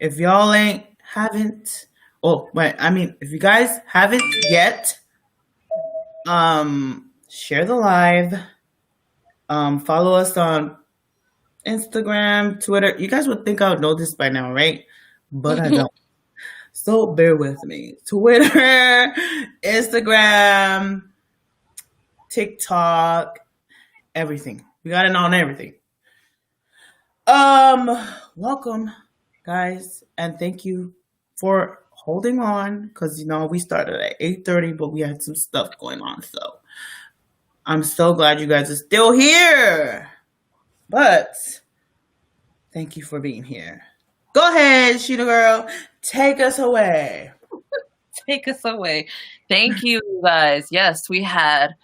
if y'all haven't, oh, wait, I mean, if you guys haven't yet, share the live. Follow us on Instagram, Twitter. You guys would think I would know this by now, right? But I don't. So bear with me. Twitter, Instagram, TikTok, everything. We got it on everything. Welcome, guys, and thank you for holding on because we started at 8:30, but we had some stuff going on, so I'm so glad you guys are still here. But thank you for being here. Go ahead, Sheena girl. Take us away. Take us away. Thank you, guys. Yes, we had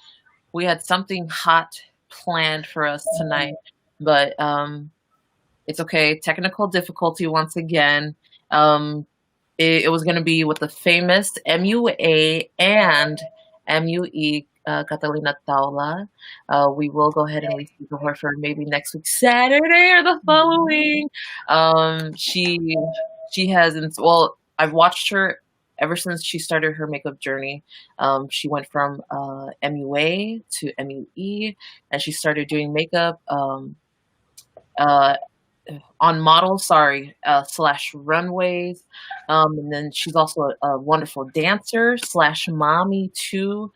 something hot planned for us tonight, but it's okay. Technical difficulty once again. It was going to be with the famous MUA and MUE Catalina Taula. We will go ahead and listen to her for maybe next week, Saturday or the following. She hasn't. Well, I've watched her ever since she started her makeup journey. She went from MUA to MUE, and she started doing makeup on models, / runways. And then she's also a wonderful dancer / mommy too.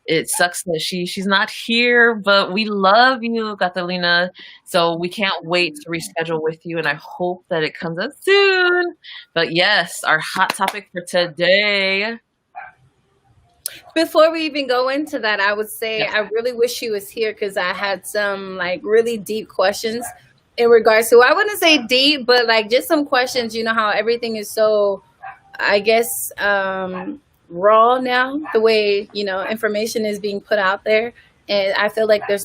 It sucks that she's not here, but we love you, Catalina. So we can't wait to reschedule with you, and I hope that it comes up soon. But yes, our hot topic for today. Before we even go into that, I would say I really wish she was here because I had some really deep questions in regards to, I wouldn't say deep, but just some questions. You know how everything is so, I guess, raw now, the way information is being put out there, and I feel like I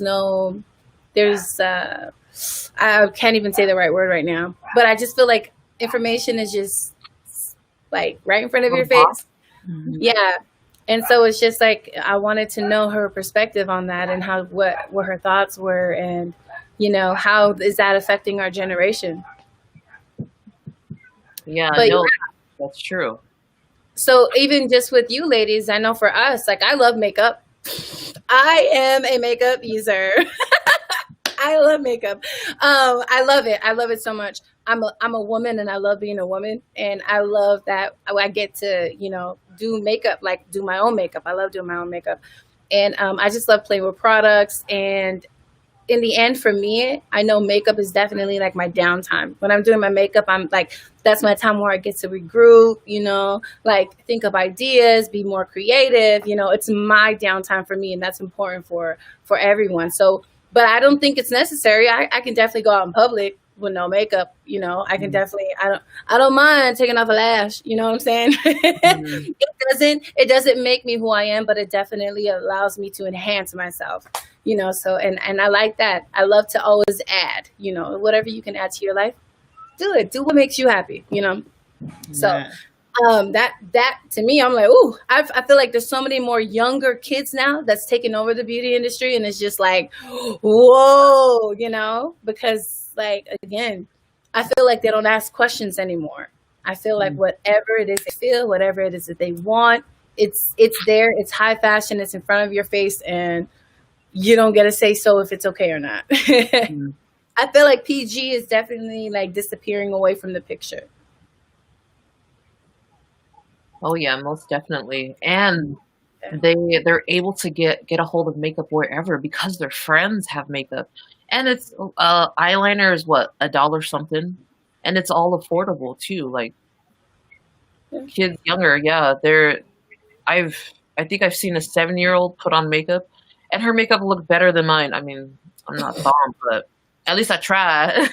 can't even say the right word right now, but I just feel like information is just right in front of your face. Mm-hmm. Yeah. And so it's just I wanted to know her perspective on that and what her thoughts were, and how is that affecting our generation. That's true. So even just with you ladies, I know for us, I love makeup. I am a makeup user. I love makeup. I love it. I love it so much. I'm a woman, and I love being a woman, and I love that I get to do makeup, do my own makeup. I love doing my own makeup, and I just love playing with products. And in the end, for me, I know makeup is definitely my downtime. When I'm doing my makeup, I'm that's my time where I get to regroup, think of ideas, be more creative. It's my downtime for me, and that's important for everyone. So, but I don't think it's necessary. I can definitely go out in public with no makeup. I can definitely, I don't mind taking off a lash. You know what I'm saying? Mm-hmm. It doesn't make me who I am, but it definitely allows me to enhance myself. So, and I like that. I love to always add, whatever you can add to your life, do it. Do what makes you happy, So, that to me, I'm ooh, I feel like there's so many more younger kids now that's taking over the beauty industry, and it's just whoa, because again, I feel like they don't ask questions anymore. I feel like whatever it is they feel, whatever it is that they want, it's there, it's high fashion, it's in front of your face, and you don't get to say so if it's okay or not. I feel like PG is definitely disappearing away from the picture. Oh yeah, most definitely. And they're able to get a hold of makeup wherever because their friends have makeup. And it's eyeliner is what, $1 something, and it's all affordable too. Kids younger, I think I've seen a 7-year-old put on makeup, and her makeup looked better than mine. I mean, I'm not bomb, but at least I try.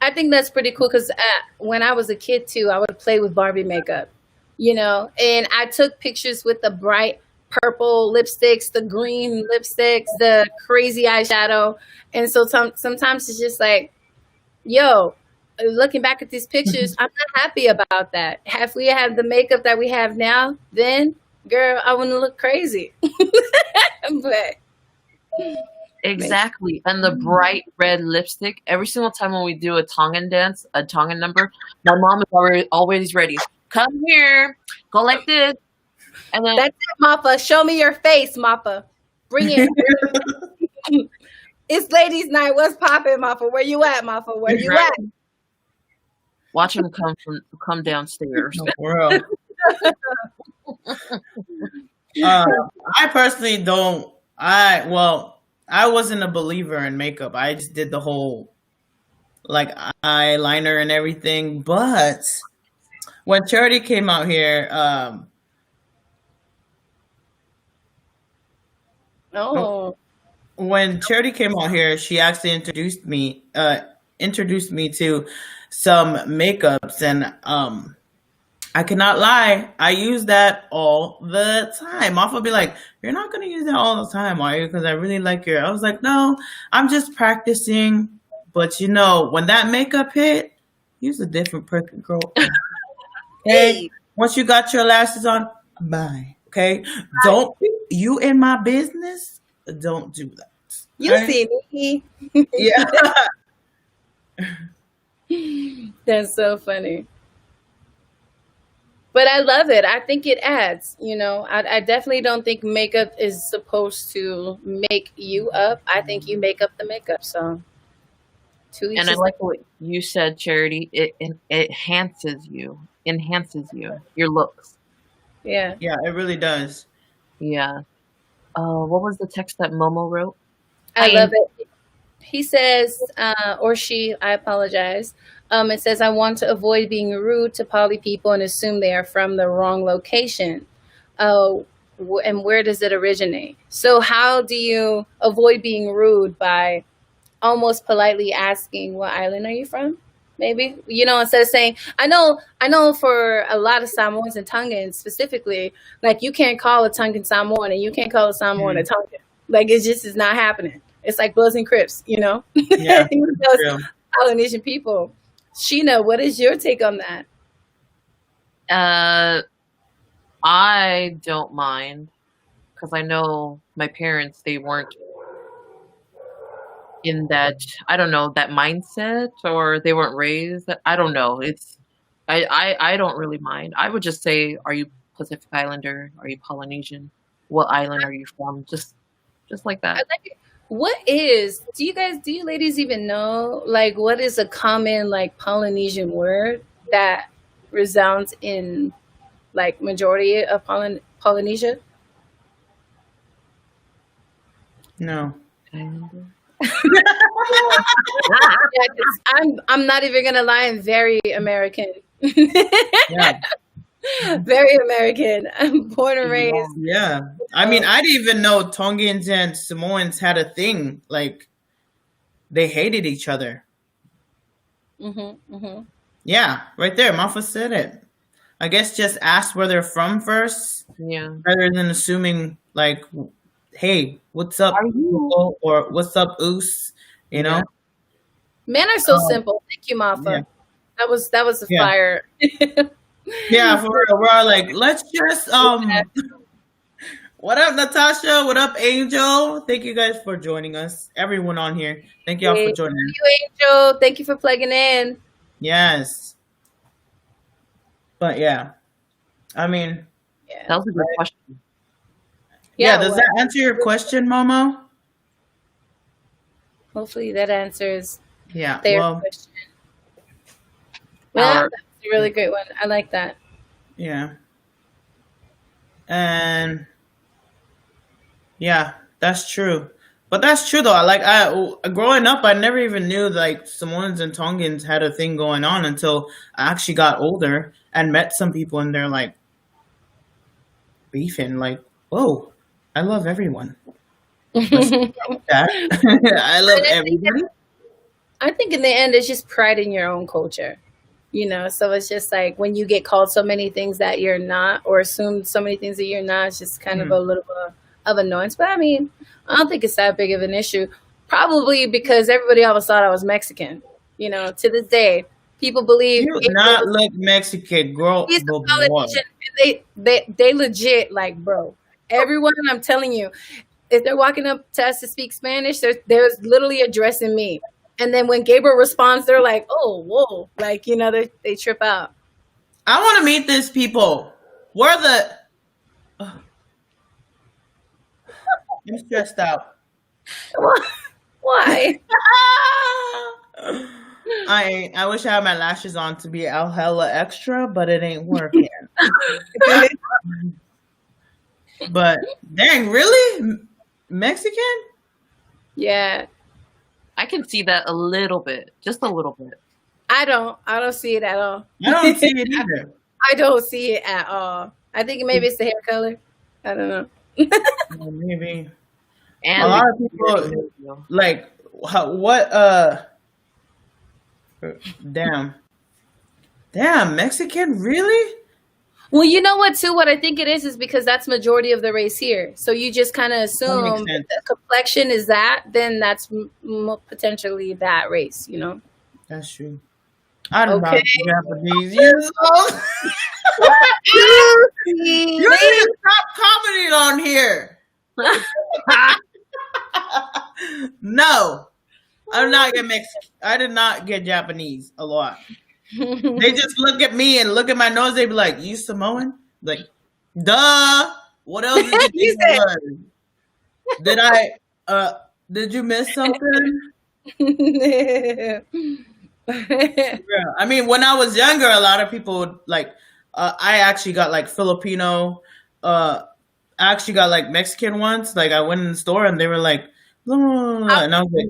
I think that's pretty cool because when I was a kid too, I would play with Barbie makeup, and I took pictures with the bright purple lipsticks, the green lipsticks, the crazy eyeshadow. And so sometimes it's just yo, looking back at these pictures, I'm not happy about that. If we had the makeup that we have now, then girl, I wouldn't look crazy. But Exactly. And the bright red lipstick. Every single time when we do a Tongan dance, a Tongan number, my mom is always ready. Come here. Go like this. And then That's it, Mappa. Show me your face, Mappa. Bring it. It's ladies' night. What's poppin', Mappa? Where you at, Mappa? Where you at? watch him come downstairs. World. I personally don't. I wasn't a believer in makeup. I just did the whole like eyeliner and everything. But when Charity came out here, Oh. when Charity came out here, she actually introduced me to some makeups, and I cannot lie, I use that all the time. Off will be like, "You're not gonna use that all the time, are you? Because I really like your." I was like, "No, I'm just practicing." But you know, when that makeup hit, you's a different person, girl. Okay, once you got your lashes on, bye. Okay, don't you in my business. Don't do that. You Right? see me. Yeah. That's so funny. But I love it. I think it adds, you know. I definitely don't think makeup is supposed to make you up. I think you make up the makeup. So, to each And I his like what you said, Charity. It enhances you, your looks. yeah. Yeah, it really does. Yeah. What was the text that Momo wrote? I I love it. He says, or she, I apologize. It says, I want to avoid being rude to poly people and assume they are from the wrong location. And where does it originate? So, how do you avoid being rude by almost politely asking, what island are you from? Maybe, you know, instead of saying, I know for a lot of Samoans and Tongans specifically, like you can't call a Tongan Samoan and you can't call a Samoan a Tongan. Like it just is not happening. It's like Bloods and Crips, you know? Yeah, Even those real. Polynesian people. Sheena, what is your take on that? I don't mind because I know my parents, they weren't in that, I don't know, that mindset, or they weren't raised that, I don't know. I don't really mind. I would just say, are you Pacific Islander? Are you Polynesian? What island are you from? Just like I that. like it. Do you ladies even know, like, what is a common, like, Polynesian word that resounds in, like, majority of Polynesia? No. Islander. Yeah, 'cause I'm not even gonna lie, I'm very American. Yeah. Very American. I'm born and raised. Yeah. I mean, I didn't even know Tongans and Samoans had a thing. Like, they hated each other. Yeah, right there. Mafa said it. I guess just ask where they're from first, Yeah. rather than assuming, like, hey, what's up, Are you? Google, or what's up, Oos? You know? Men are so Um, simple. Thank you, Mafa. yeah. That was a Yeah. fire. Yeah, for real. We're all like, let's just what up, Natasha? What up, Angel? Thank you guys for joining us. Everyone on here. Thank y'all for Thank joining us. you, Angel. Thank you for plugging in. Yes. But yeah. I mean, Yeah. That was a good question. yeah, Yeah, does well, that answer your question, Momo? hopefully that answers Yeah. their Well, question. Well, Our- that's a really great one. I like that. yeah. And yeah, that's true. But that's true though. I growing up, I never even knew like Samoans and Tongans had a thing going on until I actually got older and met some people, and they're like beefing. Like, whoa, I love everyone. Let's talk about that. I love everybody. I think in the end, it's just pride in your own culture. You know, so it's just like when you get called so many things that you're not, or assumed so many things that you're not, it's just kind of a little bit of annoyance. But I mean, I don't think it's that big of an issue. Probably because everybody always thought I was Mexican. You know, to this day, people believe You not look Mexican, girl. he's a But boy. Polynesian. They legit like, bro. Everyone, I'm telling you, if they're walking up to us to speak Spanish, they're literally addressing me. And then when Gabriel responds, they're like, "Oh, whoa!" Like, you know, they trip out. I want to meet these people. Where the? Ugh. I'm stressed out. Why? I wish I had my lashes on to be hella extra, but it ain't working. But dang, really? Mexican? Yeah. I can see that a little bit, just a little bit. I don't see it at all. I don't see it either. I don't see it at all. I think maybe it's the hair color. I don't know. Well, maybe. And A lot of people like what damn Mexican, really? Well, you know what, too? What I think it is because that's majority of the race here. So you just kind of assume sense. the complexion is that, then that's potentially that race, you know? That's true. I don't know Okay. Japanese. You need to stop commenting on here. No, I did not get Mexican. I did not get Japanese a lot. They just look at me and look at my nose. They be like, "You Samoan?" Like, duh. What else did you think it was? Did I? Did you miss something? Yeah. I mean, when I was younger, a lot of people would, like. I actually got like Filipino. I actually got like Mexican ones. Like, I went in the store and they were like, and I was like,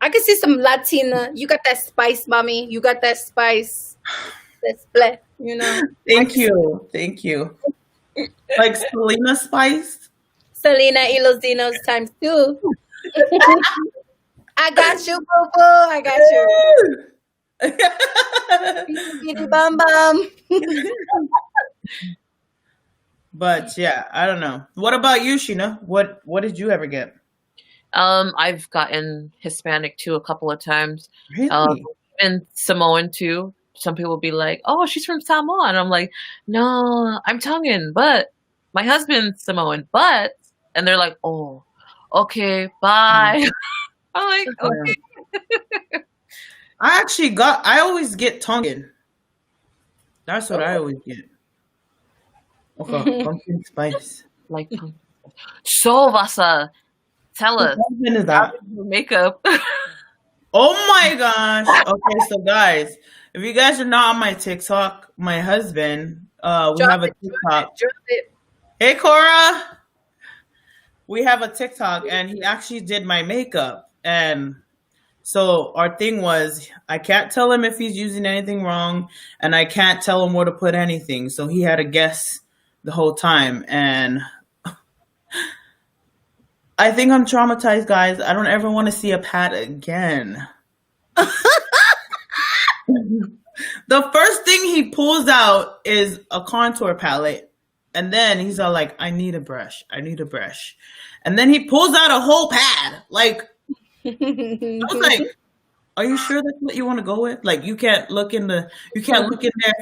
I could see some Latina. You got that spice, mommy. You got that spice. That split, you know. Thank you. Like Selena Spice. Selena y los Dinos times 2. I got you, boo boo. I got you. Bitty bum bum. But yeah, I don't know. What about you, Sheena? What did you ever get? I've gotten Hispanic too a couple of times. Really? And Samoan too. Some people will be like, "Oh, she's from Samoa," and I'm like, "No, I'm Tongan, but my husband's Samoan, but," and they're like, "Oh, okay, bye." I'm like, "Okay." I always get Tongan. That's what I always get. Okay, pumpkin spice. Like, so Vasa, tell us What is that? your makeup. Oh my gosh. Okay, so guys, if you guys are not on my TikTok, my husband, we have a TikTok. Drop it. Hey Cora. We have a TikTok and he actually did my makeup. And so our thing was I can't tell him if he's using anything wrong and I can't tell him where to put anything. So he had to guess the whole time. And I think I'm traumatized, guys. I don't ever want to see a pad again. The first thing he pulls out is a contour palette. And then he's all like, I need a brush. And then he pulls out a whole pad. Like, I was like, are you sure that's what you want to go with? Like, you can't look in there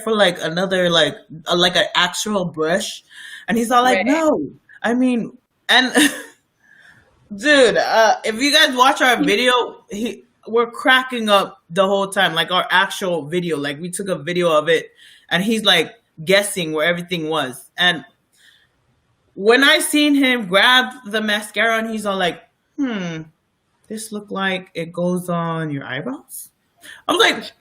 for like another, like an actual brush. And he's all like, Right. no, I mean, and dude, if you guys watch our video, we're cracking up the whole time, like our actual video. Like, we took a video of it and he's like guessing where everything was. And when I seen him grab the mascara and he's all like, this look like it goes on your eyebrows. I'm like,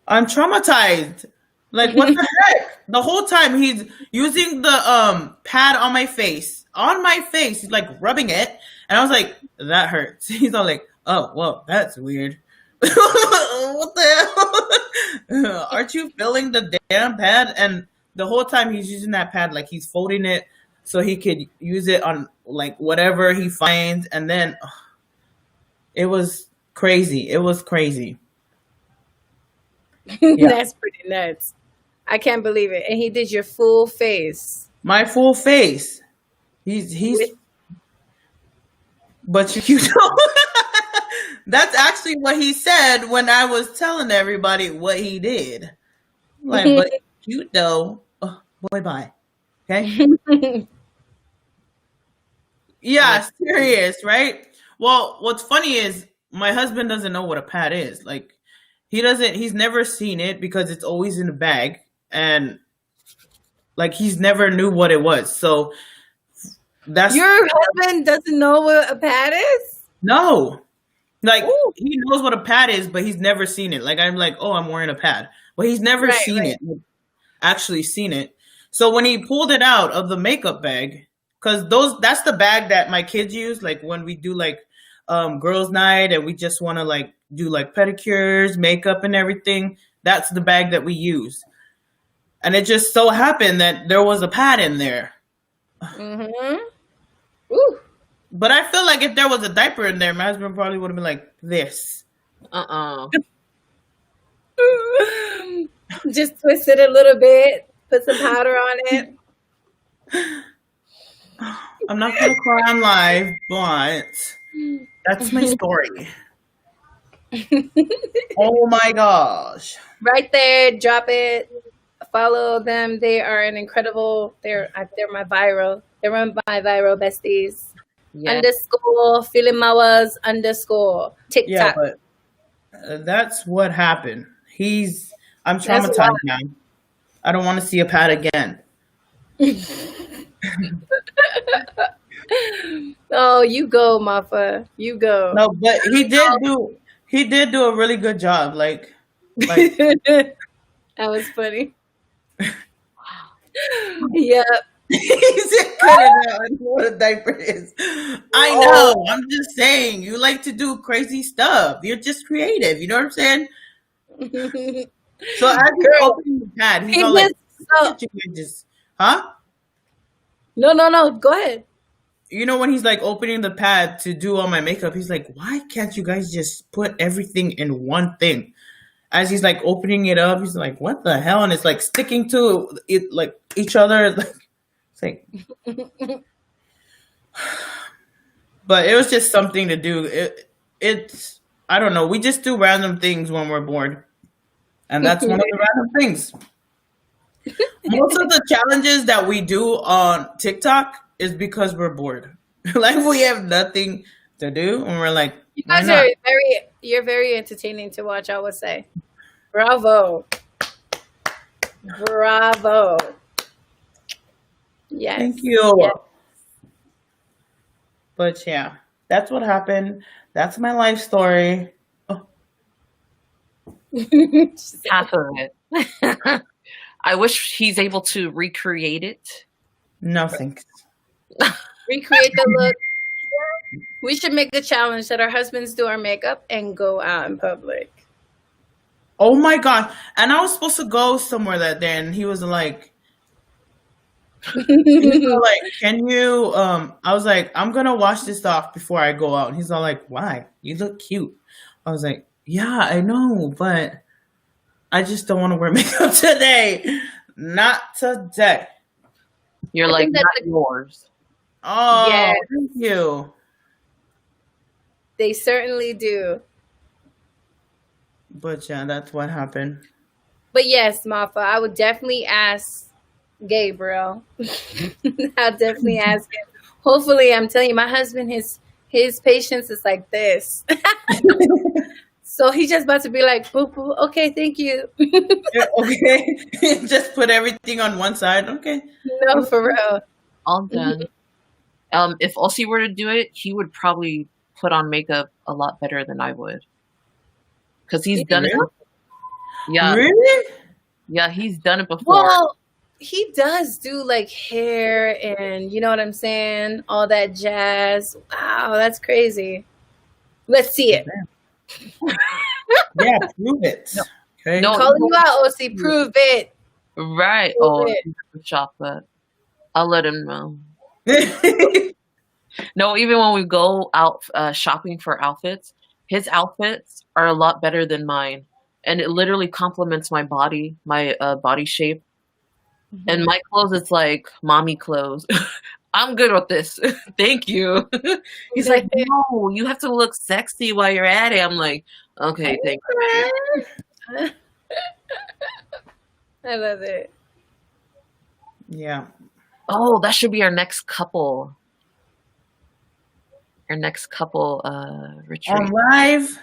I'm traumatized. Like, what the heck? The whole time he's using the pad on my face. He's like rubbing it. And I was like, that hurts. He's all like, oh, well, that's weird. What the hell? Aren't you filling the damn pad? And the whole time he's using that pad, like he's folding it so he could use it on like whatever he finds. And then it was crazy. Yeah. That's pretty nuts. I can't believe it. And he did your full face. My full face. He's but you know, that's actually what he said when I was telling everybody what he did. Like, but cute though. Oh, boy, bye. Okay. Yeah, serious, right? Well, what's funny is my husband doesn't know what a pad is. Like, he's never seen it because it's always in the bag, and like he's never knew what it was. So that's Your husband doesn't know what a pad is? no. Like, Ooh. he knows what a pad is, but he's never seen it. Like, I'm like, oh, I'm wearing a pad, but he's never Right, seen right. it, actually seen it. So when he pulled it out of the makeup bag, because that's the bag that my kids use, like when we do like girls' night and we just want to like do like pedicures, makeup, and everything. That's the bag that we use, and it just so happened that there was a pad in there. Mm-hmm. Ooh. But I feel like if there was a diaper in there, my husband probably would have been like this. Just twist it a little bit, put some powder on it. I'm not gonna cry on live, but that's my story. Oh my gosh. Right there, drop it. Follow them. They are an incredible. They're my viral. They're my viral besties. Yeah. Underscore Filimawas underscore Yeah, TikTok. but that's what happened. I'm That's traumatized now. I don't want to see a pad again. Oh, you go, Mafa. You go. No, but he did do a really good job. Like That was funny. Yep. he said, "Cut it out. I know what a diaper is." I know. Oh. I'm just saying. You like to do crazy stuff. You're just creative. You know what I'm saying? So as he's Girl, opening the pad, he's he all like, just so, "Look at you guys just, huh?" no. Go ahead. You know, when he's like opening the pad to do all my makeup, he's like, "Why can't you guys just put everything in one thing?" As he's like opening it up, he's like, "What the hell?" And it's like sticking to it like each other. It's like, but it was just something to do. It's I don't know. We just do random things when we're bored, and that's one of the random things. Most of the challenges that we do on TikTok is because we're bored. Like we have nothing to do, and we're like, You why guys not? you're very entertaining to watch, I would say. Bravo. Bravo. Yes. Thank you. Yes. But yeah, that's what happened. That's my life story. Oh, Half of it. I wish he's able to recreate it. no thanks. Recreate the look. We should make the challenge that our husbands do our makeup and go out in public. Oh my god! And I was supposed to go somewhere that day, and he was like, "Can you?" I was like, "I'm gonna wash this off before I go out." And he's all like, "Why? You look cute." I was like, "Yeah, I know, but I just don't want to wear makeup today. Not today." You're I like, think that's not yours. Oh, Yes. thank you. They certainly do. But yeah, that's what happened. But yes, Mafa, I would definitely ask Gabriel. I'll definitely ask him. Hopefully, I'm telling you, my husband, his patience is like this. So he's just about to be like, boo, boo, okay, thank you. Yeah, okay, just put everything on one side. Okay. No, for real. All done. If Ossie were to do it, he would probably put on makeup a lot better than I would. Because he's done it. Really? Yeah. Really? Yeah, he's done it before. Well, he does do like hair and you know what I'm saying? All that jazz. Wow, that's crazy. Let's see it. Yeah, prove it. Okay. No. Calling you out, OC. Prove it. Right. Prove Oh, it. he's a chocolate. I'll let him know. No, even when we go out shopping for outfits, his outfits are a lot better than mine. And it literally complements my body, my body shape. And my clothes, it's like mommy clothes. I'm good with this. Thank you. He's like, no, you have to look sexy while you're at it. I'm like, okay, thank you. I love it. Yeah. Oh, that should be our next couple. next couple On retreat. live?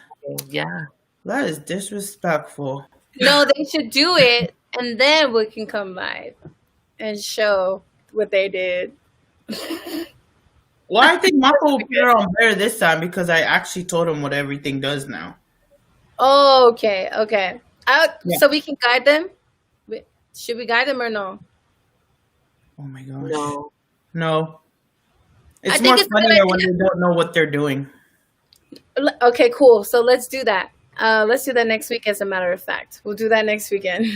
Yeah. That is disrespectful. No, they should do it, and then we can come live and show what they did. Well, I think Mako will put it on better this time because I actually told him what everything does now. Oh, okay, okay. Yeah. So we can guide them? Should we guide them or no? Oh my gosh. No. No. It's I think more it's a good funnier when idea. they don't know what they're doing. Okay, cool. So let's do that. Let's do that next week, as a matter of fact. We'll do that next weekend.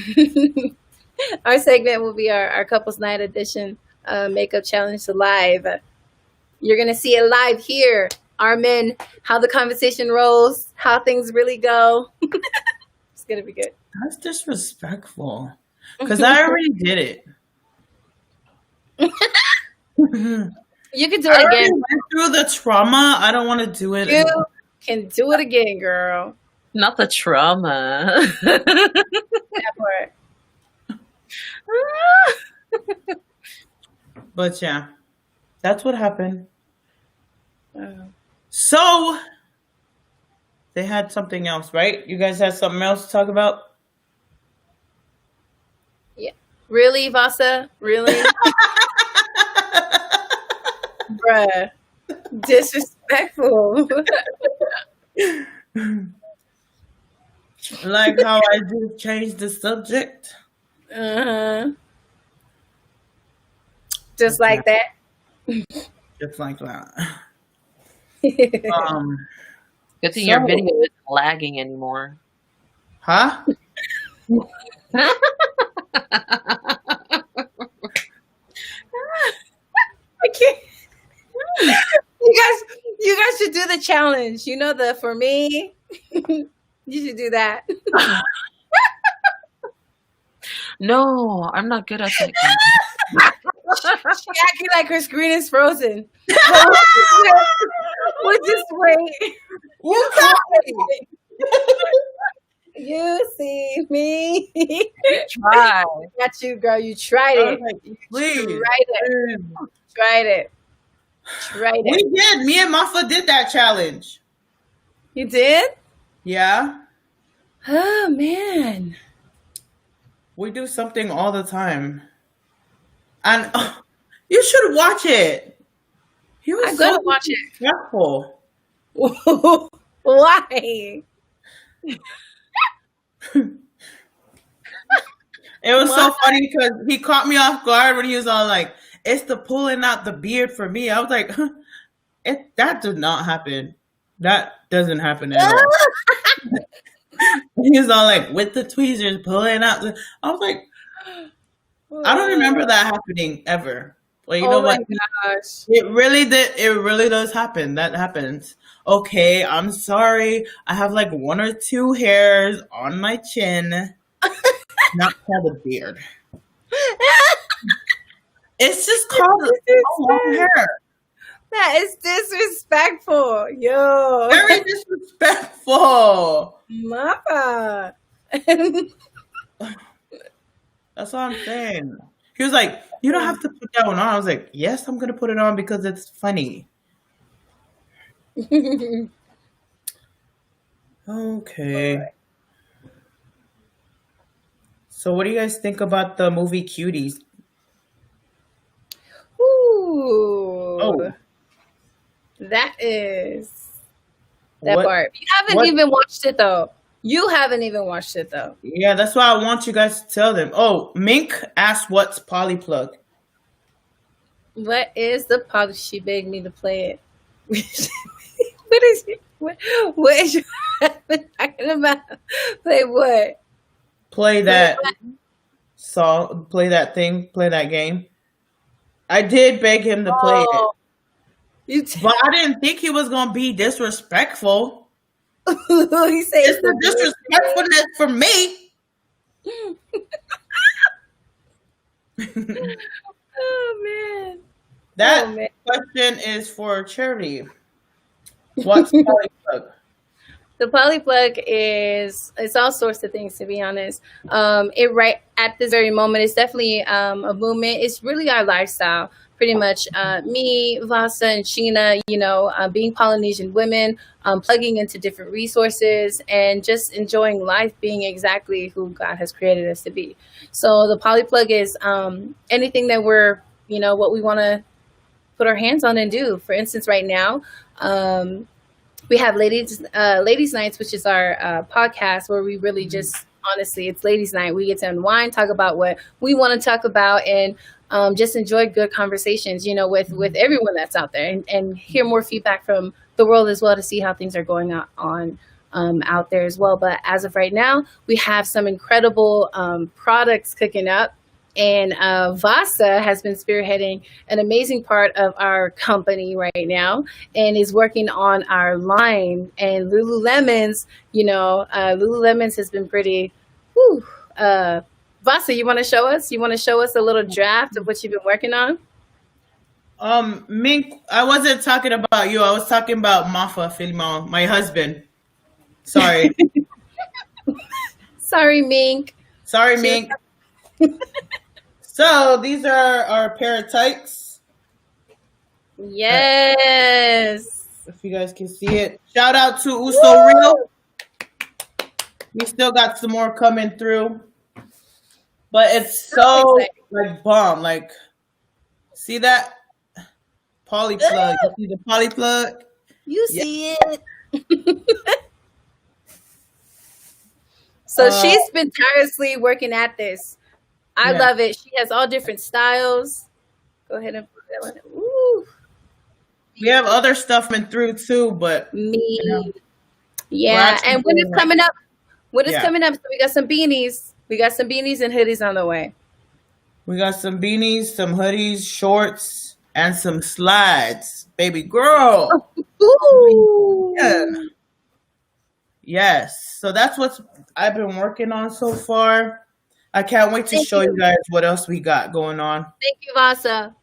Our segment will be our Couples Night Edition Makeup Challenge live. You're going to see it live here. Our men, how the conversation rolls, how things really go. It's going to be good. That's disrespectful. Because I already did it. You can do I it already again. went through the trauma. I don't want to do it. You can do it again, girl. Not the trauma. That part. But yeah, that's what happened. Oh. So, they had something else, right? You guys had something else to talk about? Really, Vasa? Really? Bruh. Disrespectful. Like how I just changed the subject. Uh-huh. Just like that. Just like that. Good thing your So- video isn't lagging anymore. Huh? I can't. You guys should do the challenge. You know, the for me. You should do that. No, I'm not good at that. She acting like her screen is frozen. We'll just wait. You got You see me. Try. Got you, girl. You tried I was it. like, please. Tried it. Tried it. Tried We it. did. Me and Mafa did that challenge. You did? Yeah. Oh man. We do something all the time. And you should watch it. He was I'm so gonna watch it. stressful. Why? It was so funny because he caught me off guard when he was all like, "It's the pulling out the beard for me." I was like, that did not happen. That doesn't happen at all. He was all like, with the tweezers pulling out. I was like, I don't remember that happening ever. Well, you know Oh my what? gosh. It really did. It really does happen. That happens. Okay, I'm sorry. I have like 1 or 2 hairs on my chin. Not called a beard. It's just called a long hair. That is disrespectful. Yo. Very disrespectful. Mama. That's all I'm saying. He was like, "You don't have to put that one on." I was like, "Yes, I'm gonna put it on because it's funny." Okay. So, what do you guys think about the movie Cuties? Ooh. Oh. That is that What? part. You haven't what- even watched it though. You haven't even watched it though. Yeah, that's why I want you guys to tell them. Oh, Mink asked what's Polyplug. What is the pop? She begged me to play it. What is it? What is you talking about? Play what? Play that song, play that thing, play that game. I did beg him to play it, Oh, you but I didn't think he was gonna be disrespectful. he said It's the disrespectfulness for me. Oh man. That Oh man. question is for Charity. What's Polyplug? The polyplug is it's all sorts of things, to be honest. It right at this very moment, it's definitely a movement. It's really our lifestyle. pretty much me, Vasa, and Sheena, being Polynesian women, plugging into different resources and just enjoying life being exactly who God has created us to be. So the Polyplug is anything that we're, what we want to put our hands on and do. For instance, right now, we have ladies nights, which is our podcast where we really just, honestly, it's ladies night. We get to unwind, talk about what we want to talk about, and just enjoy good conversations, with everyone that's out there, and hear more feedback from the world as well to see how things are going on out there as well. But as of right now, we have some incredible products cooking up. And Vasa has been spearheading an amazing part of our company right now and is working on our line. And Lululemon's, Lululemon's has been pretty, Vasa, you want to show us? You want to show us a little draft of what you've been working on? Mink, I wasn't talking about you. I was talking about Mafa Filmo, my husband. Sorry. Sorry, Mink. Sorry, Mink. So these are our pair of tights. Yes. If you guys can see it. Shout out to Uso Real. We still got some more coming through. But it's so like bomb. Like, see that? Polyplug. You see the Polyplug? You see it. So she's been tirelessly working at this. I love it. She has all different styles. Go ahead and put that one. Ooh. We have other stuff coming through too, but yeah. And when it's coming up, so we got some beanies. We got some beanies and hoodies on the way. We got some beanies, some hoodies, shorts, and some slides. Baby girl. Ooh. Yeah. Yes. So that's what I've been working on so far. I can't wait to show you guys what else we got going on. Thank you, Vasa.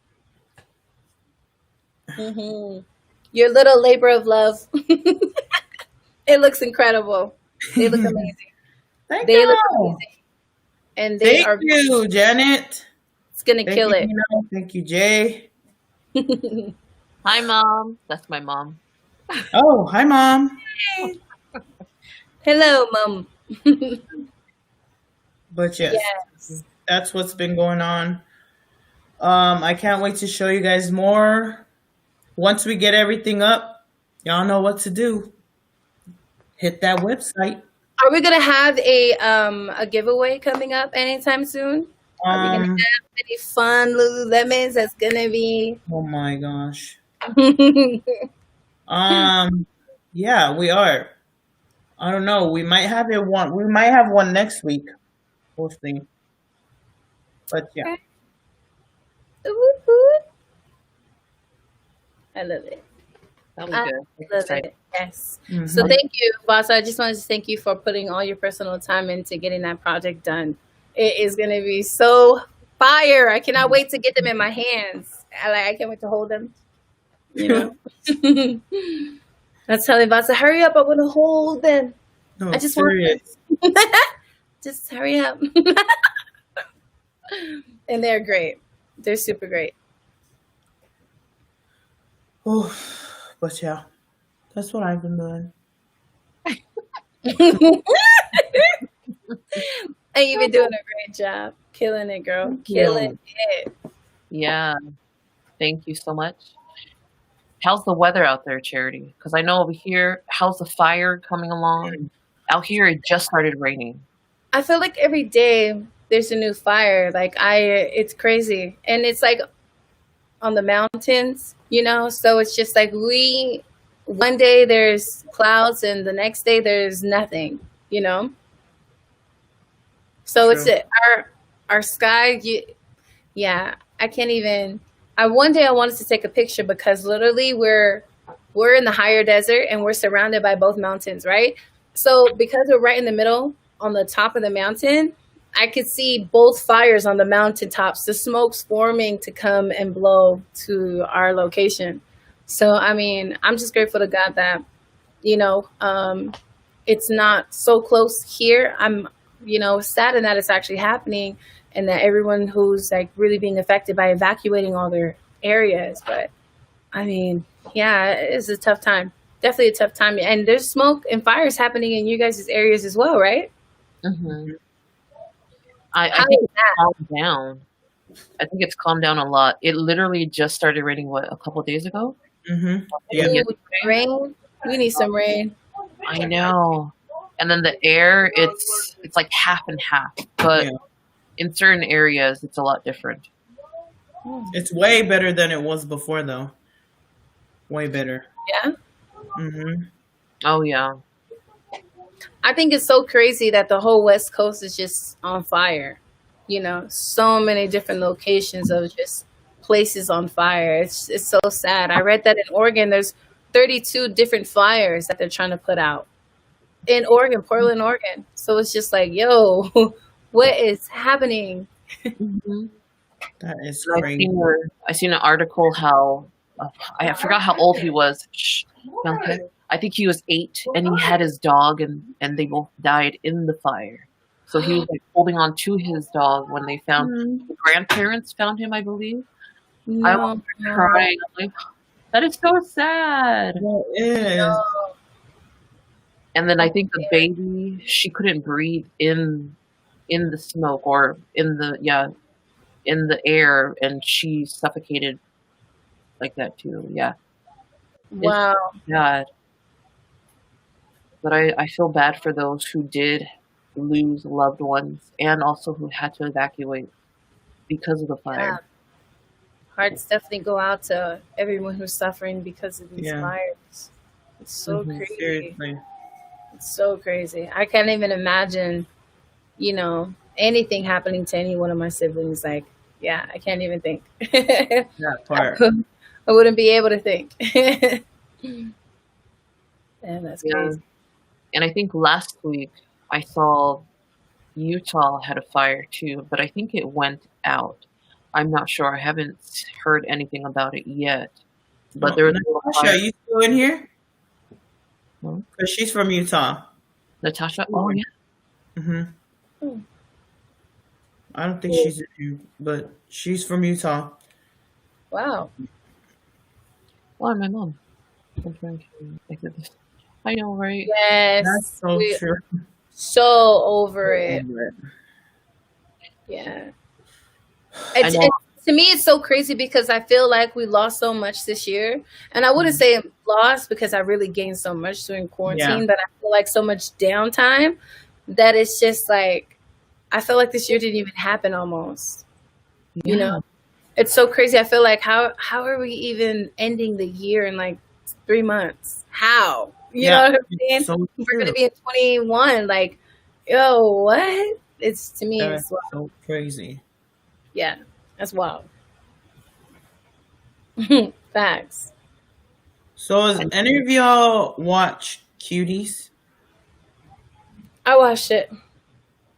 Mm-hmm. Your little labor of love. It looks incredible. They look amazing. Thank you. Look amazing. And they Thank you, Janet. It's going to kill it. Thank you, Jay. Hi, Mom. That's my mom. Oh, hi, Mom. Hello, Mom. But yes, that's what's been going on. I can't wait to show you guys more. Once we get everything up, y'all know what to do. Hit that website. Are we gonna have a giveaway coming up anytime soon? Are we gonna have any fun Lululemons that's gonna be? Oh my gosh. Yeah, we are. I don't know. We might have one. We might have one next week. We'll see. But yeah. I love it. That was good. Love it. Yes. Mm-hmm. So thank you, Vasa. I just wanted to thank you for putting all your personal time into getting that project done. It is going to be so fire. I cannot wait to get them in my hands. I can't wait to hold them. That's telling Vasa, hurry up. I want to hold them. No, I just serious. want just hurry up. And they're great. They're super great. Oh, but yeah, that's what I've been doing. And you've been doing a great job. Killing it, girl. Killing it. Yeah. Thank you so much. How's the weather out there, Charity? Because I know over here, how's the fire coming along? Out here, it just started raining. I feel like every day there's a new fire. It's crazy. And it's like on the mountains, so it's just like one day there's clouds and the next day there's nothing, So True. it's our sky. I can't even. One day I wanted to take a picture because literally we're in the higher desert and we're surrounded by both mountains, right? So because we're right in the middle on the top of the mountain, I could see both fires on the mountaintops, the smoke's forming to come and blow to our location. So, I mean, I'm just grateful to God that, it's not so close here. I'm, sad in that it's actually happening and that everyone who's like really being affected by evacuating all their areas. But I mean, yeah, it's a tough time. Definitely a tough time. And there's smoke and fires happening in you guys' areas as well, right? Hmm. I How think is it's calmed down. I think it's calmed down a lot. It literally just started raining, what, a couple days ago? Mm-hmm. Maybe Yeah. Ooh, yesterday? rain. We need some rain. I know. And then the air, it's like half and half. But Yeah. in certain areas, it's a lot different. It's way better than it was before, though. Way better. Yeah. Mm-hmm. Oh, yeah. I think it's so crazy that the whole West Coast is just on fire. You know, so many different locations of just places on fire. It's so sad. I read that in Oregon there's 32 different fires that they're trying to put out in Oregon, Portland, Oregon. So it's just like, yo, what is happening? Hmm. That is I crazy. seen an article how I forgot how old he was. Shh, okay. I think he was 8, and he had his dog, and they both died in the fire. So he was like holding on to his dog when they found the grandparents found him, I believe. I was No, crying. I'm like, that is so sad. It is. no. And then I think the baby, she couldn't breathe in the smoke or in the air, and she suffocated like that too. Yeah, Wow. God. But I feel bad for those who did lose loved ones and also who had to evacuate because of the Yeah. fire. Hearts definitely go out to everyone who's suffering because of these Yeah. fires. It's so Mhm. crazy. Seriously. It's so crazy. I can't even imagine, you know, anything happening to any one of my siblings. Like, yeah, I can't even think. That part. I wouldn't be able to think. Man, that's Yeah. crazy. And I think last week I saw Utah had a fire too, but I think it went out. I'm not sure. I haven't heard anything about it yet. But there was a little Natasha, fire. are you still in here? Hmm? Because she's from Utah. Natasha? Oh, yeah. Mm-hmm. Hmm. I don't think she's in here, but she's from Utah. Wow. Why, my mom? I'm trying to make this. I know, right? Yes. That's so We true. so over it. Yeah. I know. And to me, it's so crazy because I feel like we lost so much this year. And I wouldn't say lost because I really gained so much during quarantine, but I feel like so much downtime that it's just like, I feel like this year didn't even happen almost. You know, it's so crazy. I feel like how are we even ending the year in like 3 months? How? You know what I'm saying? So We're true. gonna be in 21. Like, yo, what? It's to me, That's it's wild. so crazy. Yeah, that's wild. Facts. So, has any of y'all watch Cuties? I watched it.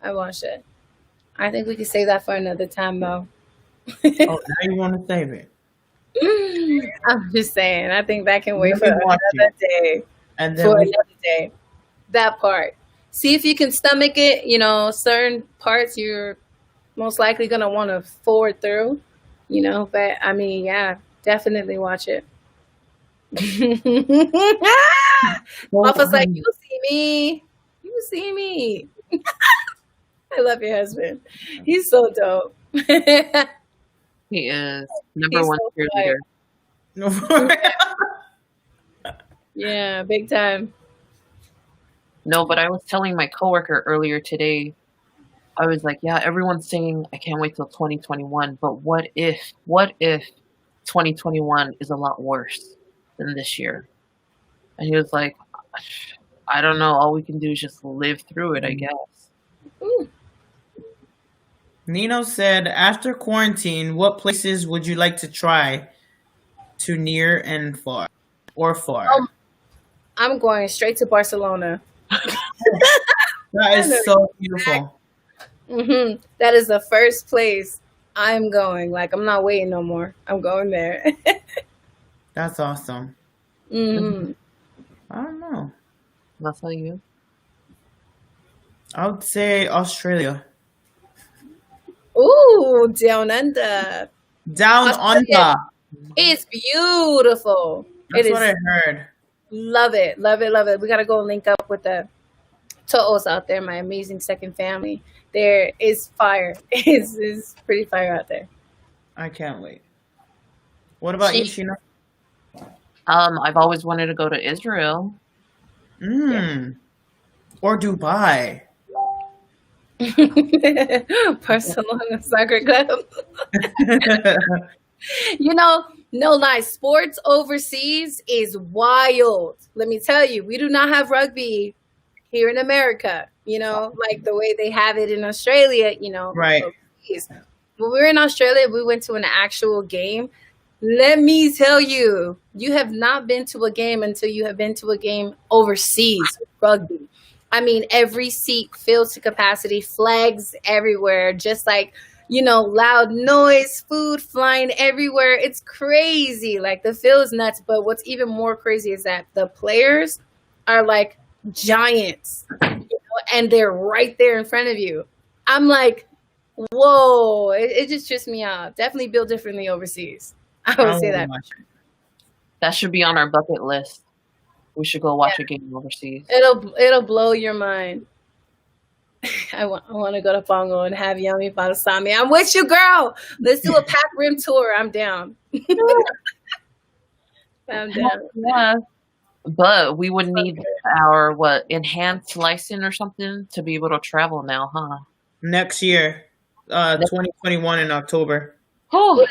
I think we could save that for another time, though. Oh, now you want to save it, I'm just saying. I think that can wait Let for me watch another day. and then For we, another day. That part. See if you can stomach it. You know, certain parts you're most likely gonna want to forward through. You know, but I mean, yeah, definitely watch it. Papa's like, you see me. You see me. I love your husband. He's so dope. He is number He's one so cheerleader. no, Yeah, big time. No, but I was telling my coworker earlier today, I was like, yeah, everyone's saying I can't wait till 2021, but what if 2021 is a lot worse than this year? And he was like, I don't know. All we can do is just live through it, I guess. Ooh. Nino said, after quarantine, what places would you like to try to near and far or far? I'm going straight to Barcelona. That is so beautiful. That is the first place I'm going. Like, I'm not waiting no more. I'm going there. That's awesome. Mhm. I don't know. That's how you. I would say Australia. Ooh, down under. Down Australia. under. It's beautiful. It That's what is. I heard. Love it. Love it. Love it. We got to go link up with the To'os out there, my amazing second family. There is fire. It's pretty fire out there. I can't wait. What about you, Sheena? I've always wanted to go to Israel. Or Dubai. Barcelona Soccer Club. No lie, sports overseas is wild. Let me tell you, we do not have rugby here in America, like the way they have it in Australia, Right. overseas. When we were in Australia, we went to an actual game. Let me tell you, you have not been to a game until you have been to a game overseas with rugby. I mean, every seat filled to capacity, flags everywhere, just like, loud noise, food flying everywhere. It's crazy. Like, the field is nuts. But what's even more crazy is that the players are like giants, and they're right there in front of you. I'm like, whoa, it just trips me out. Definitely built differently overseas. I would say that. That should be on our bucket list. We should go watch a game overseas. It'll blow your mind. I want to go to Pongo and have yummy balsami. I'm with you, girl. Let's do a pack rim tour. I'm down. I'm down. Yeah. But we would need our enhanced license or something to be able to travel now, huh? Next year, 2021 in October. Oh,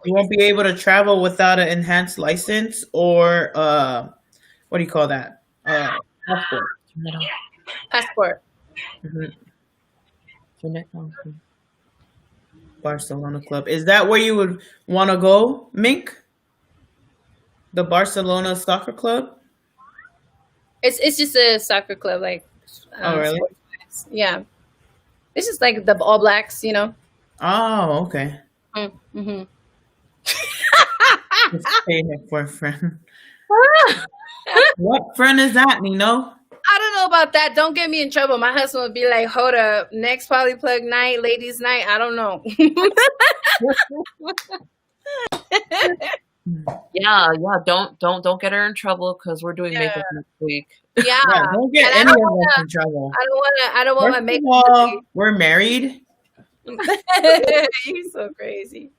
You won't be able to travel without an enhanced license or what do you call that? Passport. Passport. Barcelona club. Is that where you would want to go, Mink? The Barcelona soccer club? It's just a soccer club, like. Oh, really? Sports. Yeah. It's just like the All Blacks, Oh, okay. Mm-hmm. Just paying it for a friend. What friend is that, Nino? I don't know about that. Don't get me in trouble. My husband would be like, hold up, next Polyplug night, ladies' night. I don't know. yeah. Don't get her in trouble because we're doing makeup next week. Yeah. Yeah, don't get any of us in trouble. I don't want my First of makeup. all, we're married. You're so crazy.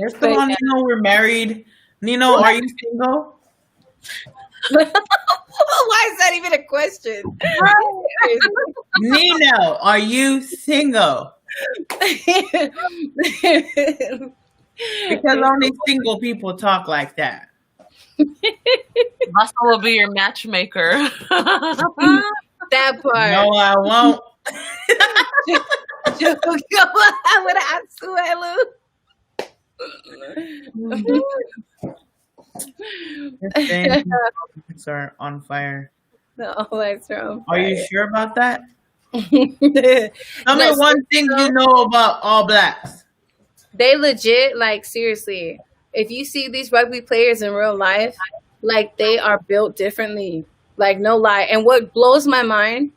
First of all, Nino, we're married. Nino, are you single? Why is that even a question? Nino, are you single? Because only single people talk like that. Russell will be your matchmaker. That part. No, I won't. Lights are on fire. The lights are on fire. Are you sure about that? Tell me No, one thing you know about All Blacks. They legit, like, seriously, if you see these rugby players in real life, like, they are built differently. Like, no lie. And what blows my mind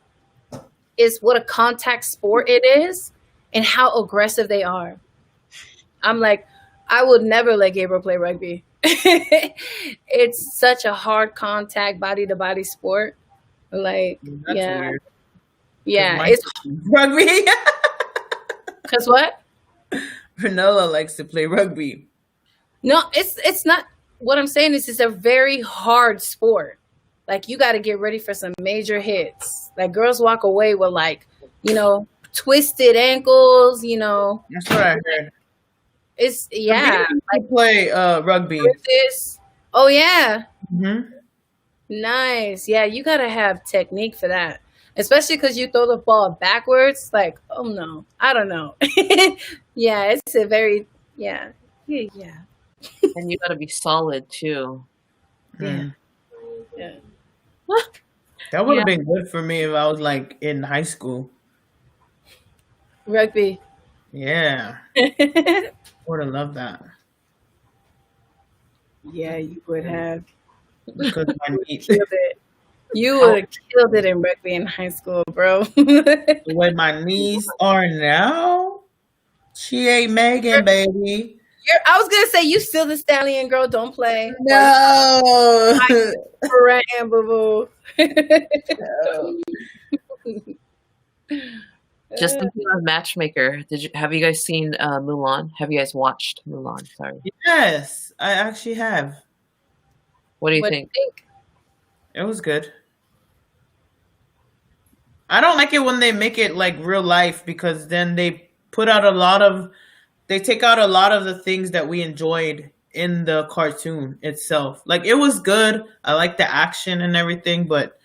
is what a contact sport it is and how aggressive they are. I'm like, I would never let Gabriel play rugby. It's such a hard contact, body to body sport. Like, That's yeah. weird. Yeah. It's rugby. because what? Ranella likes to play rugby. No, it's not. What I'm saying is it's a very hard sport. Like, you got to get ready for some major hits. Like, girls walk away with, like, twisted ankles, That's what I heard. It's, yeah. I play rugby. Oh, yeah. Mm-hmm. Nice. Yeah, you got to have technique for that. Especially because you throw the ball backwards. Like, oh, no. I don't know. Yeah, it's a very, yeah. And you got to be solid, too. Mm. Yeah. That would have been good for me if I was, like, in high school. Rugby. Yeah. Would have loved that. Yeah, you would have. Because my knees, Killed it. You would have killed it in rugby in high school, bro. the way my knees are now, She ain't Megan, baby. I was gonna say you still the stallion, girl. Don't play. No. Right, and boo boo. Just thinking of Matchmaker. Have you guys seen Mulan? Have you guys watched Mulan? Sorry. Yes, I actually have. What do you What think? do you think? It was good. I don't like it when they make it like real life because then they take out a lot of the things that we enjoyed in the cartoon itself. Like it was good. I like the action and everything, but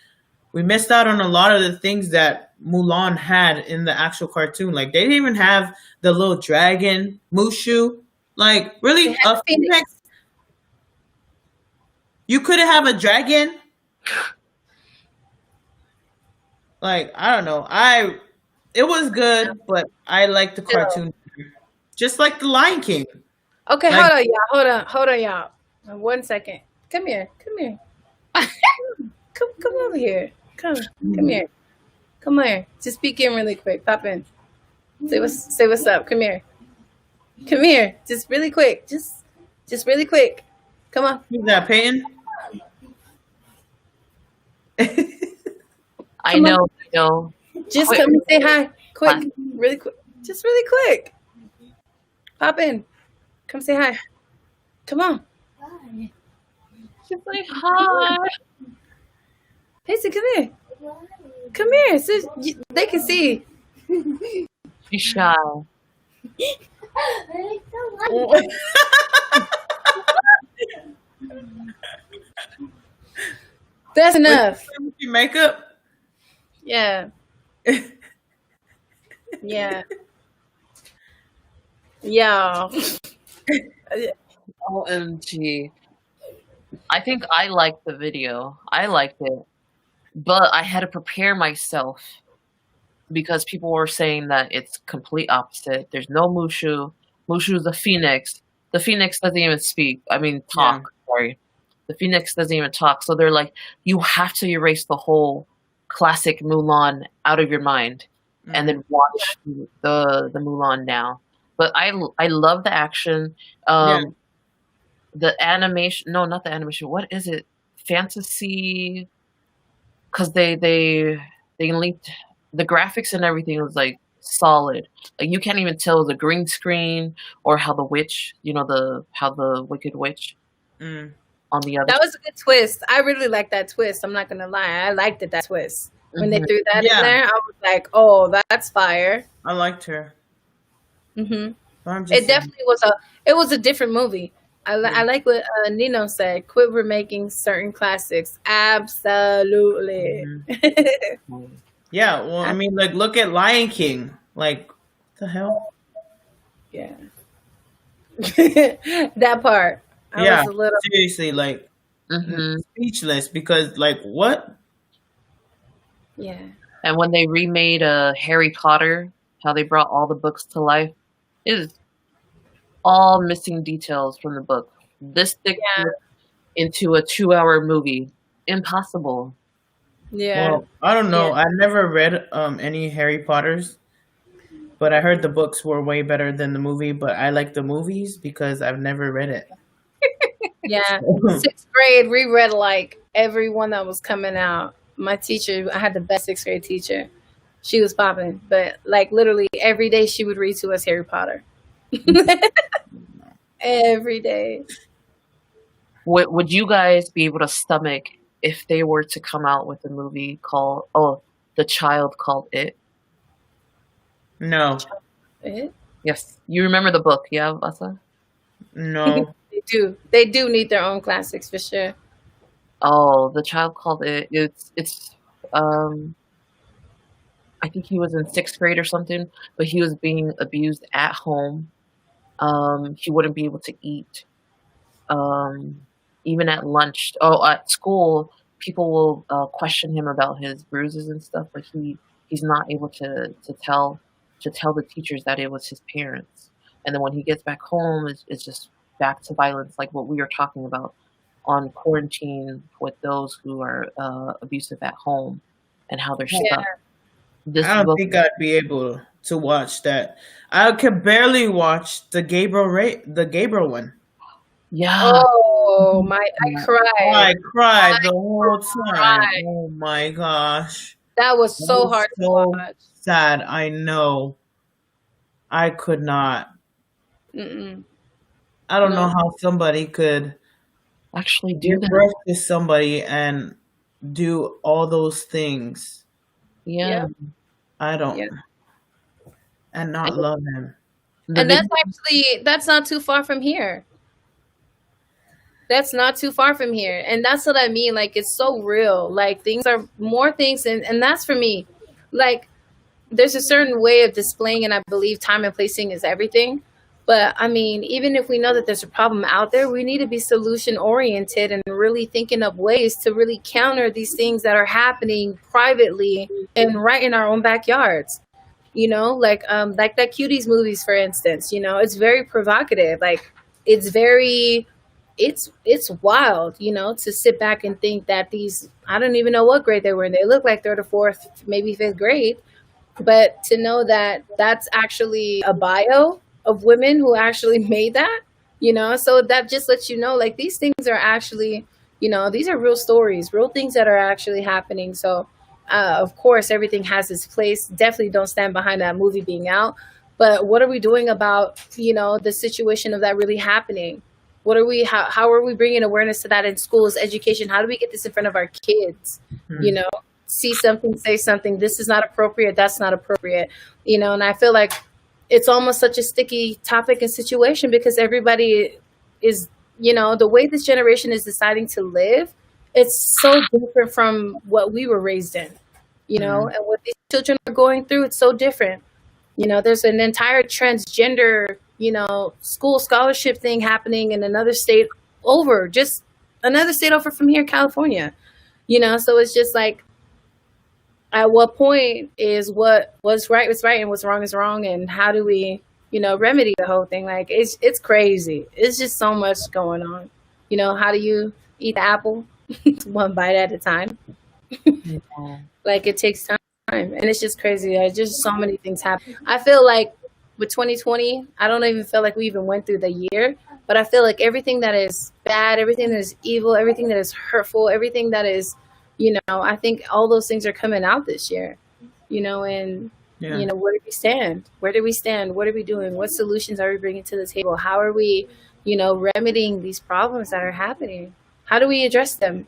we missed out on a lot of the things that Mulan had in the actual cartoon. Like they didn't even have the little dragon, Mushu. Like really, a phoenix. You couldn't have a dragon. Like I don't know. It was good, but I like the cartoon just like the Lion King. Okay, Like- hold on, y'all. Hold on, y'all. 1 second. Come here. Come over here. Come here. Come here. Just speak in really quick. Pop in. Say what's up. Come here. Just really quick. Just really quick. Come on. Who's that, Peyton? I know. Just Quick. come and say hi. Quick. Really quick. Just really quick. Pop in. Come say hi. Come on. She's like, hi. Pacey, come here. Come here. So they can see. She's shy. That's enough. Your makeup? Yeah. Yeah. Yeah. OMG. I think I liked the video. I liked it. But I had to prepare myself because people were saying that it's complete opposite. There's no Mushu. Mushu's a phoenix. The phoenix doesn't even speak. I mean, talk. Sorry. The phoenix doesn't even talk. So they're like, you have to erase the whole classic Mulan out of your mind and then watch the Mulan now. But I love the action. The animation. No, not the animation. What is it? Fantasy. Because they linked the graphics and everything was like solid. Like you can't even tell the green screen or how the witch, how the Wicked Witch on the other. That was a good twist. I really liked that twist. I'm not gonna lie. I liked it, that twist. When they threw that in there, I was like, "Oh, that's fire." I liked her. Mm-hmm. I'm just It definitely was a different movie. I like what Nino said. Quit remaking certain classics. Absolutely. Yeah, well, I mean, like, look at Lion King. Like, what the hell? Yeah. That part. I was a little. Seriously, like, speechless because, like, what? Yeah. And when they remade Harry Potter, how they brought all the books to life, it is all missing details from the book. This stick into a 2-hour movie. Impossible. Yeah. Well, I don't know. I never read any Harry Potters, but I heard the books were way better than the movie. But I like the movies because I've never read it. Yeah. 6th grade, we read like every one that was coming out. My teacher, I had the best 6th grade teacher. She was popping, but like literally every day she would read to us Harry Potter. Every day. Would you guys be able to stomach if they were to come out with a movie called The Child Called It? No. It? Yes. You remember the book, yeah, Vasa? No. They do need their own classics for sure. Oh, The Child Called It. It's I think he was in 6th grade or something, but he was being abused at home. He wouldn't be able to eat. Even at lunch, at school, people will question him about his bruises and stuff, but he's not able to tell the teachers that it was his parents. And then when he gets back home, it's just back to violence, like what we were talking about on quarantine with those who are abusive at home and how they're stuck. I don't think I'd be able to watch that. I could barely watch the Gabriel one. Yeah. Oh my! I cried. I cried the I whole time. cried. Oh my gosh. That was That so was hard to so watch. sad. I know. I could not. Mm-mm. I don't know No. how somebody could Actually do give that. birth to somebody and do all those things. Yeah. I don't. Yeah. And not love him. The And video, that's not too far from here. That's not too far from here. And that's what I mean. Like, it's so real. Like, things are more things. And that's for me. Like, there's a certain way of displaying, and I believe time and placing is everything. But I mean, even if we know that there's a problem out there, we need to be solution oriented and really thinking of ways to really counter these things that are happening privately and right in our own backyards. Like that cuties movies, for instance. It's very provocative. Like, it's very it's wild, to sit back and think that these, I don't even know what grade they were in. They look like third or fourth, maybe fifth grade. But to know that that's actually a bio of women who actually made that, so that just lets you know, like, these things are actually, these are real stories, real things that are actually happening. So, of course, everything has its place. Definitely don't stand behind that movie being out. But what are we doing about, the situation of that really happening? How are we bringing awareness to that in schools, education? How do we get this in front of our kids? Hmm. See something, say something. This is not appropriate. That's not appropriate. And I feel like it's almost such a sticky topic and situation because everybody is, the way this generation is deciding to live, it's so different from what we were raised in, Mhm. and what these children are going through. It's so different. There's an entire transgender, school scholarship thing happening in another state over from here, California. So it's just like, at what point is what's right is right and what's wrong is wrong, and how do we, remedy the whole thing? Like, it's crazy. It's just so much going on. How do you eat the apple one bite at a time? Yeah. Like, it takes time, and it's just crazy. There's just so many things happen. I feel like with 2020, I don't even feel like we even went through the year, but I feel like everything that is bad, everything that is evil, everything that is hurtful, everything that is, I think all those things are coming out this year, and, Yeah. where do we stand? Where do we stand? What are we doing? What solutions are we bringing to the table? How are we, remedying these problems that are happening? How do we address them?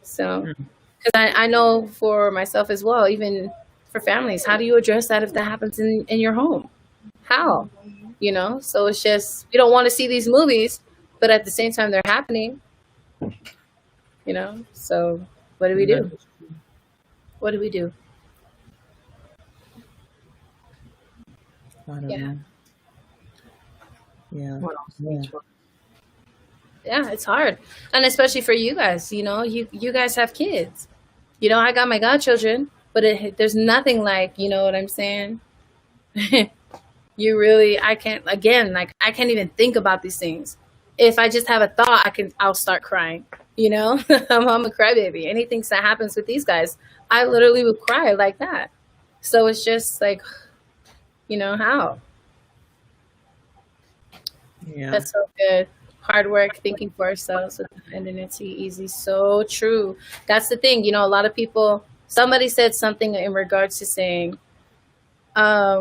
So, Mm. because I know for myself as well, even for families, how do you address that if that happens in your home? How? So it's just, we don't want to see these movies, but at the same time, they're happening. So what do we do? That's true. What do we do? I don't Yeah. know. Yeah. what else? Yeah. Yeah, it's hard. And especially for you guys, you guys have kids. I got my godchildren, but there's nothing like, you know what I'm saying? I can't, again, like, I can't even think about these things. If I just have a thought, I'll start crying, I'm a crybaby. Anything that happens with these guys, I literally would cry like that. So it's just like, how? Yeah. That's so good. Hard work, thinking for ourselves without ending it too easy. So true. That's the thing. A lot of people, somebody said something in regards to saying,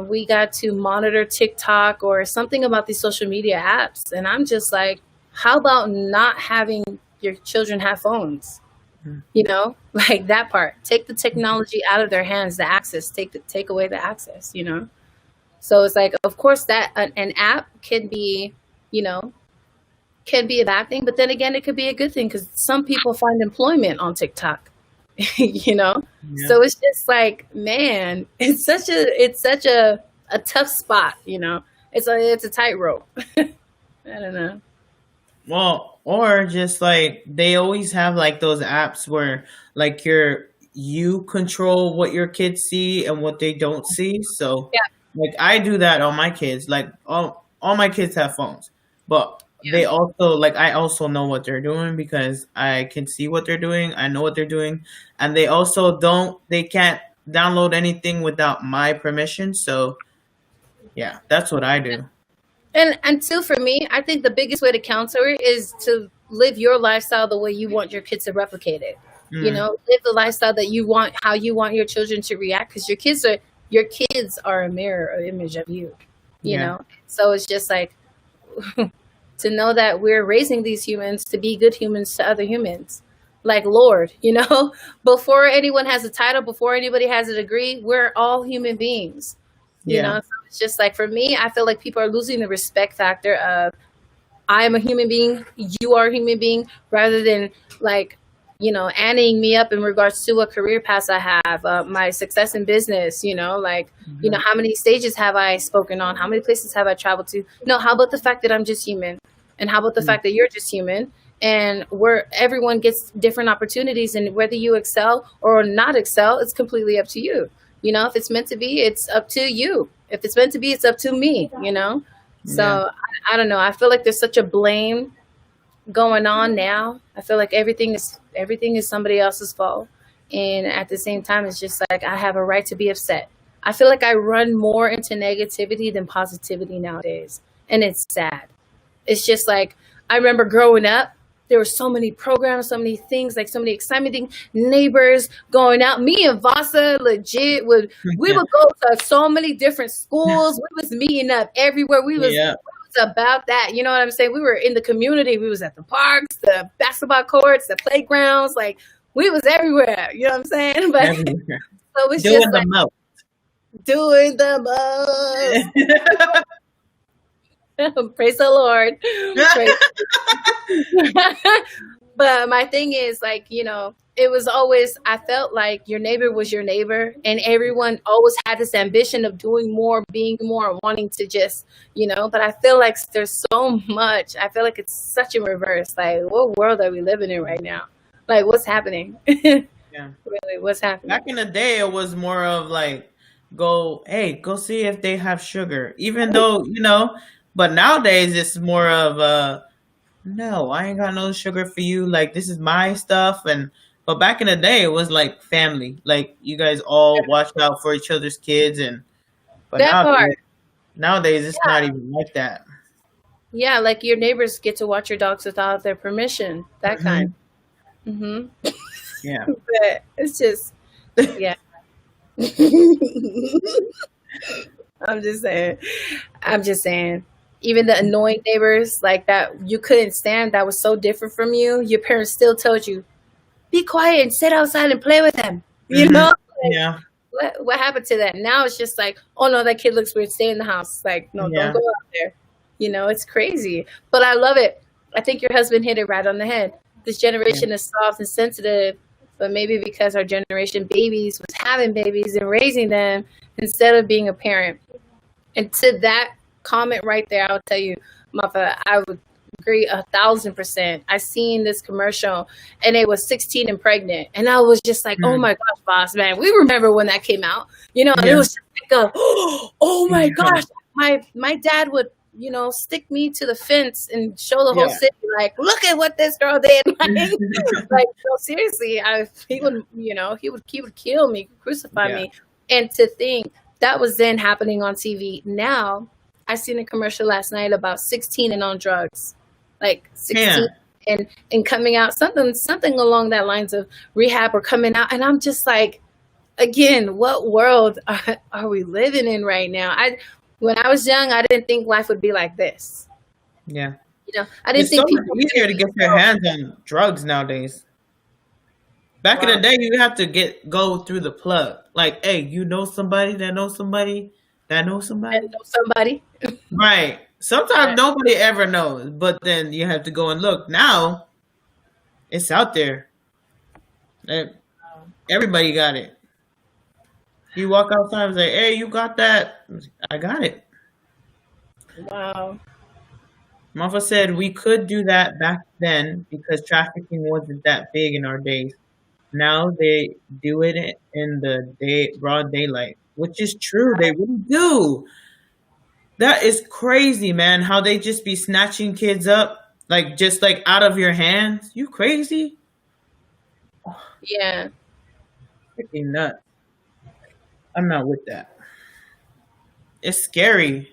we got to monitor TikTok or something about these social media apps. And I'm just like, how about not having your children have phones? Mm. Like that part. Take the technology out of their hands, the access, take away the access, So it's like, of course, that an app can be, can be a bad thing, but then again, it could be a good thing because some people find employment on TikTok. Yeah. So it's just like, man, it's such a tough spot. It's a tightrope. I don't know. Well, or just like they always have like those apps where like you control what your kids see and what they don't see. So Yeah. like I do that on my kids. Like all my kids have phones. But Yeah. they also like I also know what they're doing because I can see what they're doing. I know what they're doing. And they also don't download anything without my permission. So yeah, that's what I do. And until for me, I think the biggest way to counter it is to live your lifestyle the way you want your kids to replicate it. You know, live the lifestyle that you want, how you want your children to react, because your kids are a mirror, or image of you. You Yeah. know, so it's just like to know that we're raising these humans to be good humans to other humans. Like Lord, you know, before anyone has a title, before anybody has a degree, we're all human beings. You Yeah. know, so it's just like for me, I feel like people are losing the respect factor of I am a human being, you are a human being, rather than like, you know, anteing me up in regards to what career paths I have, my success in business, you know, like, you know, how many stages have I spoken on? How many places have I traveled to? No, how about the fact that I'm just human? And how about the fact that you're just human? And where everyone gets different opportunities, and whether you excel or not excel, it's completely up to you. You know, if it's meant to be, it's up to you. If it's meant to be, it's up to me, you know? So Yeah. I don't know. I feel like there's such a blame going on now. I feel like everything is somebody else's fault. And at the same time, it's just like I have a right to be upset. I feel like I run more into negativity than positivity nowadays. And it's sad. It's just like I remember growing up, there were so many programs, so many things, like so many exciting things, neighbors going out. Me and Vasa legit we would go to so many different schools. We was meeting up everywhere. We was Yeah. about that. You know what I'm saying? We were in the community. We was at the parks, the basketball courts, the playgrounds. Like we was everywhere. You know what I'm saying? But Everywhere. so it's Doing just the like most. doing the most. Praise the Lord. Praise. But my thing is, like, you know, it was always, I felt like your neighbor was your neighbor, and everyone always had this ambition of doing more, being more, wanting to just, you know, but I feel like there's so much. I feel like it's such a reverse. Like, what world are we living in right now? Like, what's happening? Yeah. Really, what's happening? Back in the day, it was more of like, go see if they have sugar, even though, you know, but nowadays it's more of, no, I ain't got no sugar for you. Like, this is my stuff. But back in the day, it was like family. Like, you guys all watched out for each other's kids. But That part. nowadays, it's not even like that. Yeah, like your neighbors get to watch your dogs without their permission. That Mhm. kind. Mm-hmm. Yeah. But it's just, yeah. I'm just saying. I'm just saying. Even the annoying neighbors like that you couldn't stand, that was so different from you, your parents still told you, be quiet and sit outside and play with them. You Mhm. know? Like, Yeah. what happened to that? Now it's just like, oh no, that kid looks weird, stay in the house. Like, no, Yeah. don't go out there. You know, it's crazy. But I love it. I think your husband hit it right on the head. This generation is soft and sensitive, but maybe because our generation babies was having babies and raising them instead of being a parent. And to that comment right there, I'll tell you, Mother, I would agree 1,000%. I seen this commercial and it was 16 and pregnant. And I was just like, oh my gosh, boss, man, we remember when that came out, you know, and it Yeah. was just like, oh my Yeah. gosh, my dad would, you know, stick me to the fence and show the whole Yeah. city, like, look at what this girl did. Like no, seriously, he would, you know, he would kill me, crucify Yeah. me. And to think that was then happening on TV. Now, I seen a commercial last night about 16 and on drugs, like 16 and coming out, something along that lines of rehab or coming out. And I'm just like, again, what world are we living in right now? When I was young, I didn't think life would be like this. Yeah. You know, I didn't It's so think much easier to get your hands on drugs nowadays. Back in the day, you have to go through the plug. Like, hey, you know somebody that knows somebody that knows somebody? I know somebody. Right. Sometimes nobody ever knows, but then you have to go and look. Now, it's out there. Everybody got it. You walk outside and say, hey, you got that? I got it. Wow. Mama said we could do that back then because trafficking wasn't that big in our days. Now they do it in the broad daylight, which is true. They really do. That is crazy, man. How they just be snatching kids up, like just like out of your hands. You crazy? Yeah. Freaking nuts. I'm not with that. It's scary.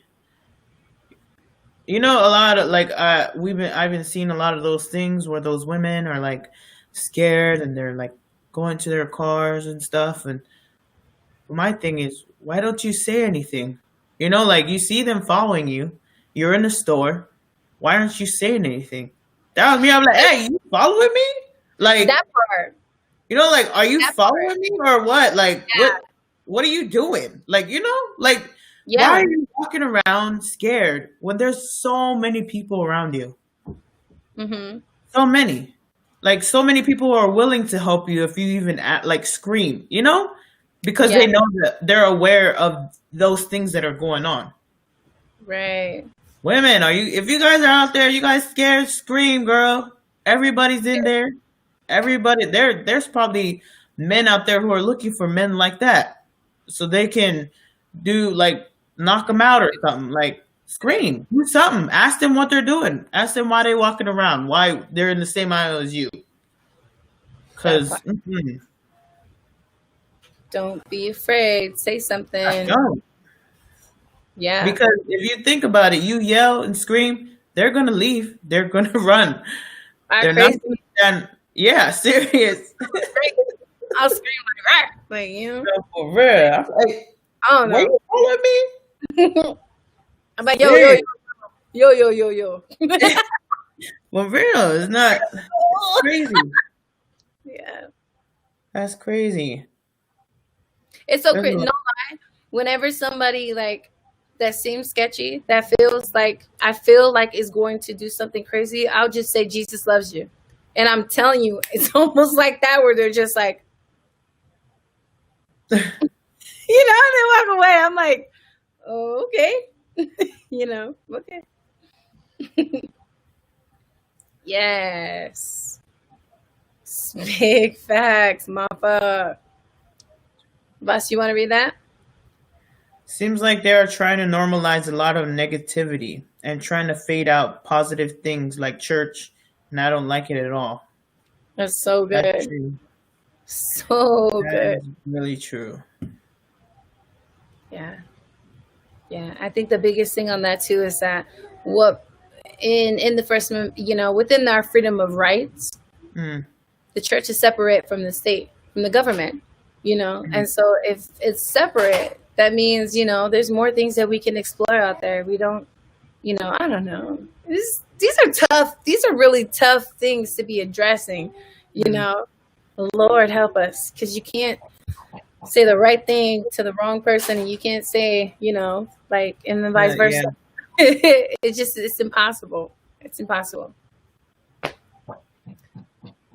You know, a lot of like I've been seeing a lot of those things where those women are like scared and they're like going to their cars and stuff. And my thing is, why don't you say anything? You know, like you see them following you. You're in the store. Why aren't you saying anything? That was me. I'm like, hey, you following me? Like, That part. you know, like, are you That part. following me or what? Like, Yeah. what are you doing? Like, you know, like, why Yeah. are you walking around scared when there's so many people around you? Mm-hmm. So many. Like, so many people are willing to help you if you even like scream, you know? Because Yeah. they know that they're aware of those things that are going on. Right. Women, if you guys are out there, you guys scared, scream, girl. Everybody's in there. Everybody there's probably men out there who are looking for men like that. So they can do like knock them out or something. Like scream, do something. Ask them what they're doing. Ask them why they're walking around, why they're in the same aisle as you. Cause Don't be afraid. Say something. don't. Yeah. Because if you think about it, you yell and scream, they're gonna leave. They're gonna run. They're not Crazy. gonna stand. Yeah, serious. I'll scream like, you know. No, for real. I'm like, I don't why know. you following me? I'm like, yo. For real, it's not crazy. Yeah. That's crazy. It's so There's crazy. a No lot- lie. Whenever somebody like that seems sketchy, that feels like I feel like is going to do something crazy, I'll just say Jesus loves you. And I'm telling you, it's almost like that where they're just like, you know, they walk away. I'm like, oh, okay. You know, okay. Yes. Big facts, mama. Boss, you want to read that? Seems like they are trying to normalize a lot of negativity and trying to fade out positive things like church, and I don't like it at all. That's so That's good. true. So That good. is really true. Yeah. Yeah. I think the biggest thing on that too is that what in the first, you know, within our freedom of rights, Mm. the church is separate from the state, from the government, you know? And so if it's separate, that means, you know, there's more things that we can explore out there. We don't, you know, I don't know. These are tough. These are really tough things to be addressing, you know? Lord help us, because you can't say the right thing to the wrong person and you can't say, you know, like, and then vice versa. Yeah. It's impossible. It's impossible.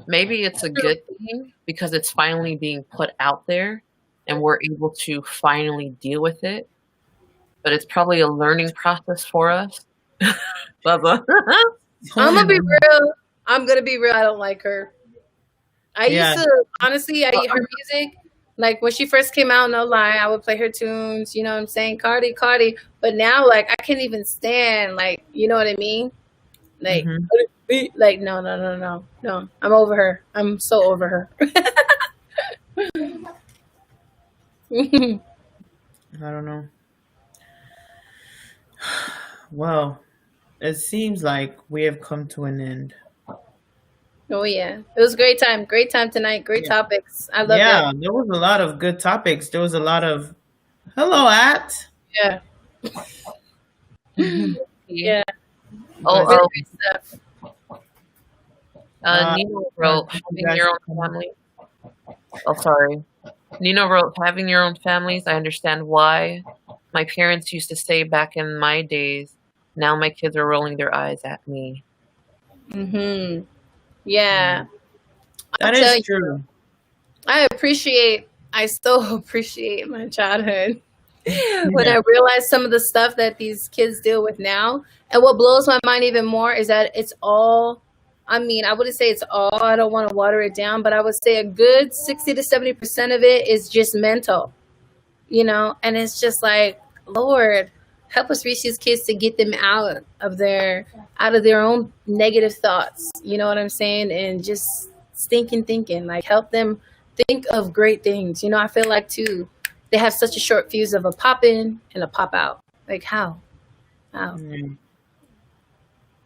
Maybe it's a good thing because it's finally being put out there and we're able to finally deal with it. But it's probably a learning process for us. Bubba. I'm gonna be real. I'm gonna be real. I don't like her. I Yeah. used to honestly. Her music. Like when she first came out, no lie, I would play her tunes. You know what I'm saying, Cardi. But now, like, I can't even stand. Like, you know what I mean? Like, Mhm. like no. I'm over her. I'm so over her. I don't know. Well, it seems like we have come to an end. Oh yeah, it was a great time. Great time tonight. Great Yeah. topics. I love Yeah, it. there was a lot of good topics. There was a lot of hello at. Yeah. Yeah. Oh, Really great stuff. Nino wrote, having your own family. Oh, sorry. Nino wrote, having your own families. I understand why. My parents used to say back in my days, now my kids are rolling their eyes at me. Mhm. Yeah. That tell is you. true. I still appreciate my childhood when I realize some of the stuff that these kids deal with now. And what blows my mind even more is that it's all, I mean, I wouldn't say it's all, I don't want to water it down, but I would say a good 60 to 70% of it is just mental, you know? And it's just like, Lord, help us reach these kids to get them out of their own negative thoughts. You know what I'm saying? And just stinking thinking, like help them think of great things. You know, I feel like too, they have such a short fuse of a pop in and a pop out. Like how? Mm,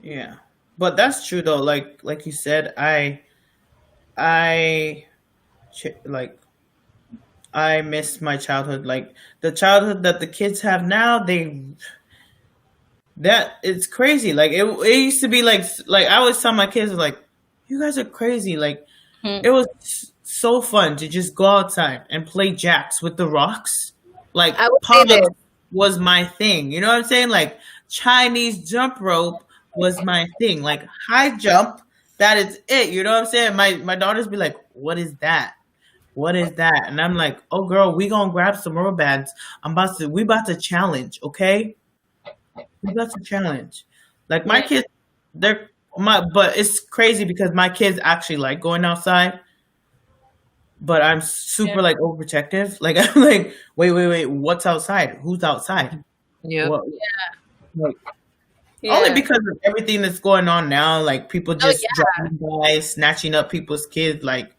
yeah, but that's true though. Like you said, I like I miss my childhood. Like the childhood that the kids have now, that it's crazy. Like it used to be like I always tell my kids like, you guys are crazy. Like Hmm. it was so fun to just go outside and play jacks with the rocks. Like I would say pong this. was my thing. You know what I'm saying? Like Chinese jump rope was my thing. Like high jump, that is it. You know what I'm saying? My daughters be like, "What is that? What is that?" And I'm like, "Oh girl, we gonna grab some rubber bands. We about to challenge, okay? We about to challenge." Like my Yeah. kids, but it's crazy because my kids actually like going outside, but I'm Yeah. super like overprotective. Like I'm like, wait, what's outside? Who's outside? Yep. What? Like, only Yeah. because of everything that's going on now, like people Oh just driving by, snatching up people's kids. Like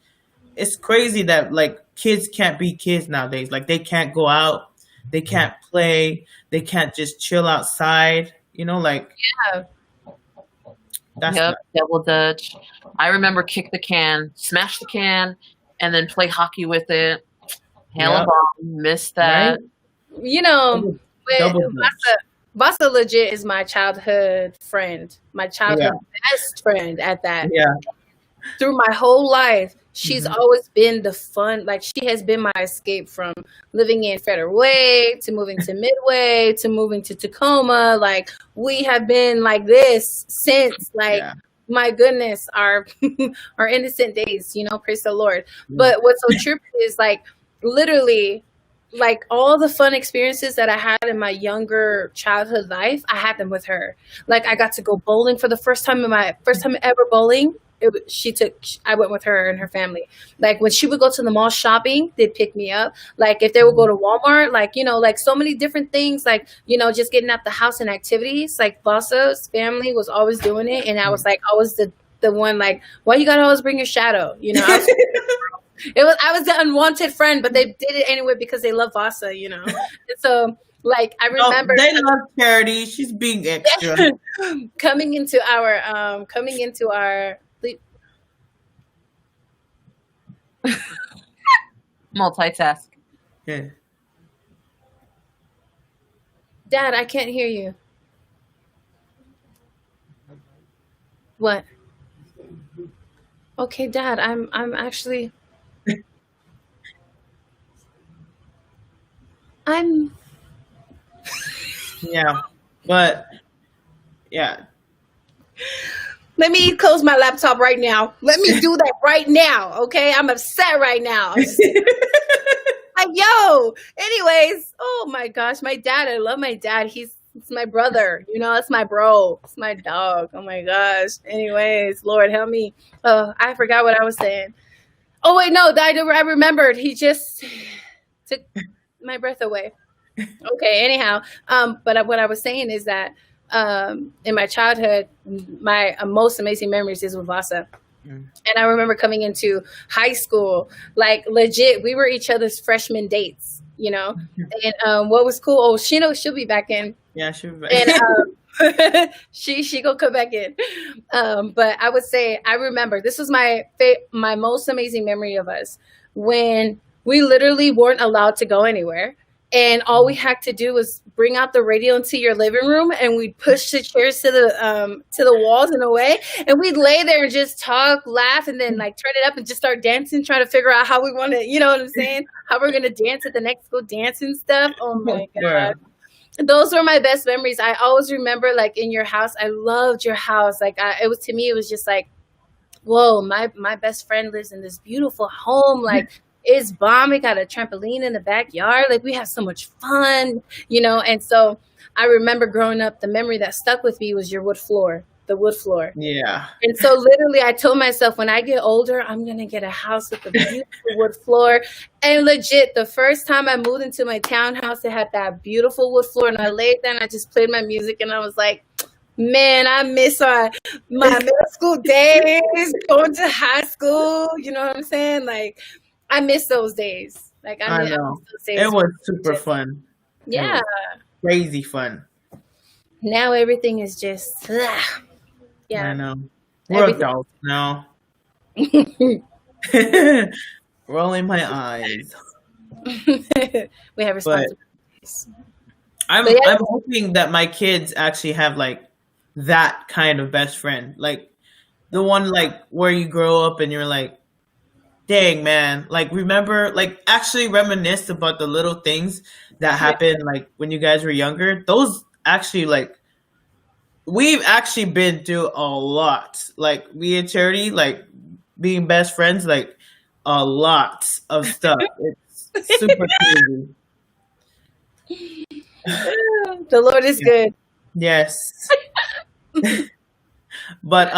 it's crazy that like kids can't be kids nowadays. Like they can't go out, they can't play, they can't just chill outside. You know, like yeah. that's Yep. not, Double dutch. I remember kick the can, smash the can, and then play hockey with it. Hella yep, bomb. Missed that. right? You know, Double, with double dutch. Vasa legit is my childhood friend, my Yeah, childhood best friend at that. yeah. Through my whole life, she's Hmm. always been the fun. Like she has been my escape from living in Federal Way to moving to Midway to moving to Tacoma. Like we have been like this since like Yeah, my goodness, our our innocent days, praise the Lord. yeah, But what's so trippy is like literally like all the fun experiences that I had in my younger childhood life, I had them with her. Like I got to go bowling for the first time in my first time ever bowling. I went with her and her family. Like when she would go to the mall shopping, they'd pick me up. Like if they would go to Walmart, like, like so many different things, like, just getting out the house and activities. Like Vasa's family was always doing it. And I was like, always the one like, why you gotta always bring your shadow? I was the unwanted friend, but they did it anyway because they love Vasa. And so like I oh, remember they love Charity. She's being extra. coming into our Multitask. Yeah. Dad, I can't hear you. What? Okay, Dad, I'm actually I'm Yeah, but yeah, let me close my laptop right now. Let me do that right now, okay? I'm upset right now. I'm just like, yo. Anyways, oh my gosh, my dad, I love my dad. It's my brother, it's my bro. It's my dog. Oh my gosh. Anyways, Lord help me. Oh, I forgot what I was saying. Oh wait, no, I remembered. He just took my breath away. Okay, anyhow, but what I was saying is that in my childhood, my most amazing memories is with Vasa. mm, And I remember coming into high school, like legit, we were each other's freshman dates, And what was cool? Oh, she'll be back in, yeah, she was and she gonna come back in. But I would say I remember this was my most amazing memory of us when we literally weren't allowed to go anywhere. And all we had to do was bring out the radio into your living room, and we'd push the chairs to the walls in a way, and we'd lay there and just talk, laugh, and then like turn it up and just start dancing, trying to figure out how we want to, you know what I'm saying? How we're gonna dance at the next school dance and stuff. Oh my yeah, god, those were my best memories. I always remember like in your house. I loved your house. Like it was to me, it was just like, whoa, my best friend lives in this beautiful home. Like it's bomb. We got a trampoline in the backyard. Like we have so much fun, And so I remember growing up, the memory that stuck with me was your the wood floor. yeah. And so literally I told myself when I get older, I'm going to get a house with a beautiful wood floor. And legit, the first time I moved into my townhouse, it had that beautiful wood floor. And I laid there and I just played my music and I was like, man, I miss my middle school days, going to high school. You know what I'm saying? Like, I miss those days. Like I I know. would still say It it's was super just, fun. It yeah. was crazy fun. Now everything is just I yeah. know. We're Everything. adults now. Rolling my eyes. We have But responsibilities. But yeah, I'm hoping that my kids actually have like that kind of best friend. Like the one like where you grow up and you're like, dang man, like remember like actually reminisce about the little things that yeah. happened like when you guys were younger. Those actually like we've actually been through a lot. Like me and Charity, like being best friends, like a lot of stuff. It's super crazy. The Lord is good. Yes. But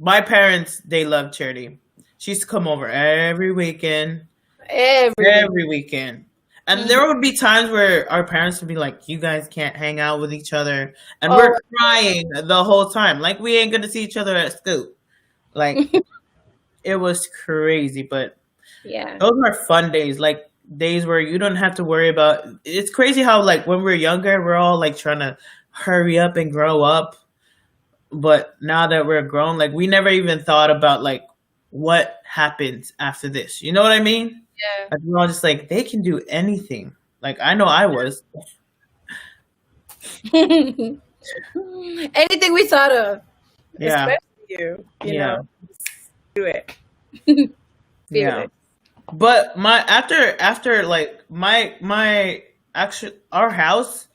my parents they love Charity. She used to come over every weekend. Every weekend. And Mhm. there would be times where our parents would be like, you guys can't hang out with each other. And Oh, we're crying the whole time. Like we ain't gonna see each other at school. Like it was crazy, but yeah. those are fun days, like days where you don't have to worry about. It's crazy how like when we're younger, we're all like trying to hurry up and grow up, but now that we're grown, like we never even thought about like what happens after this. You know what I mean? Yeah. Like we're all just like they can do anything. Like I know I was. Anything we thought of, Yeah, especially you yeah, know, do it. Feel yeah. it. But my after like my actual our house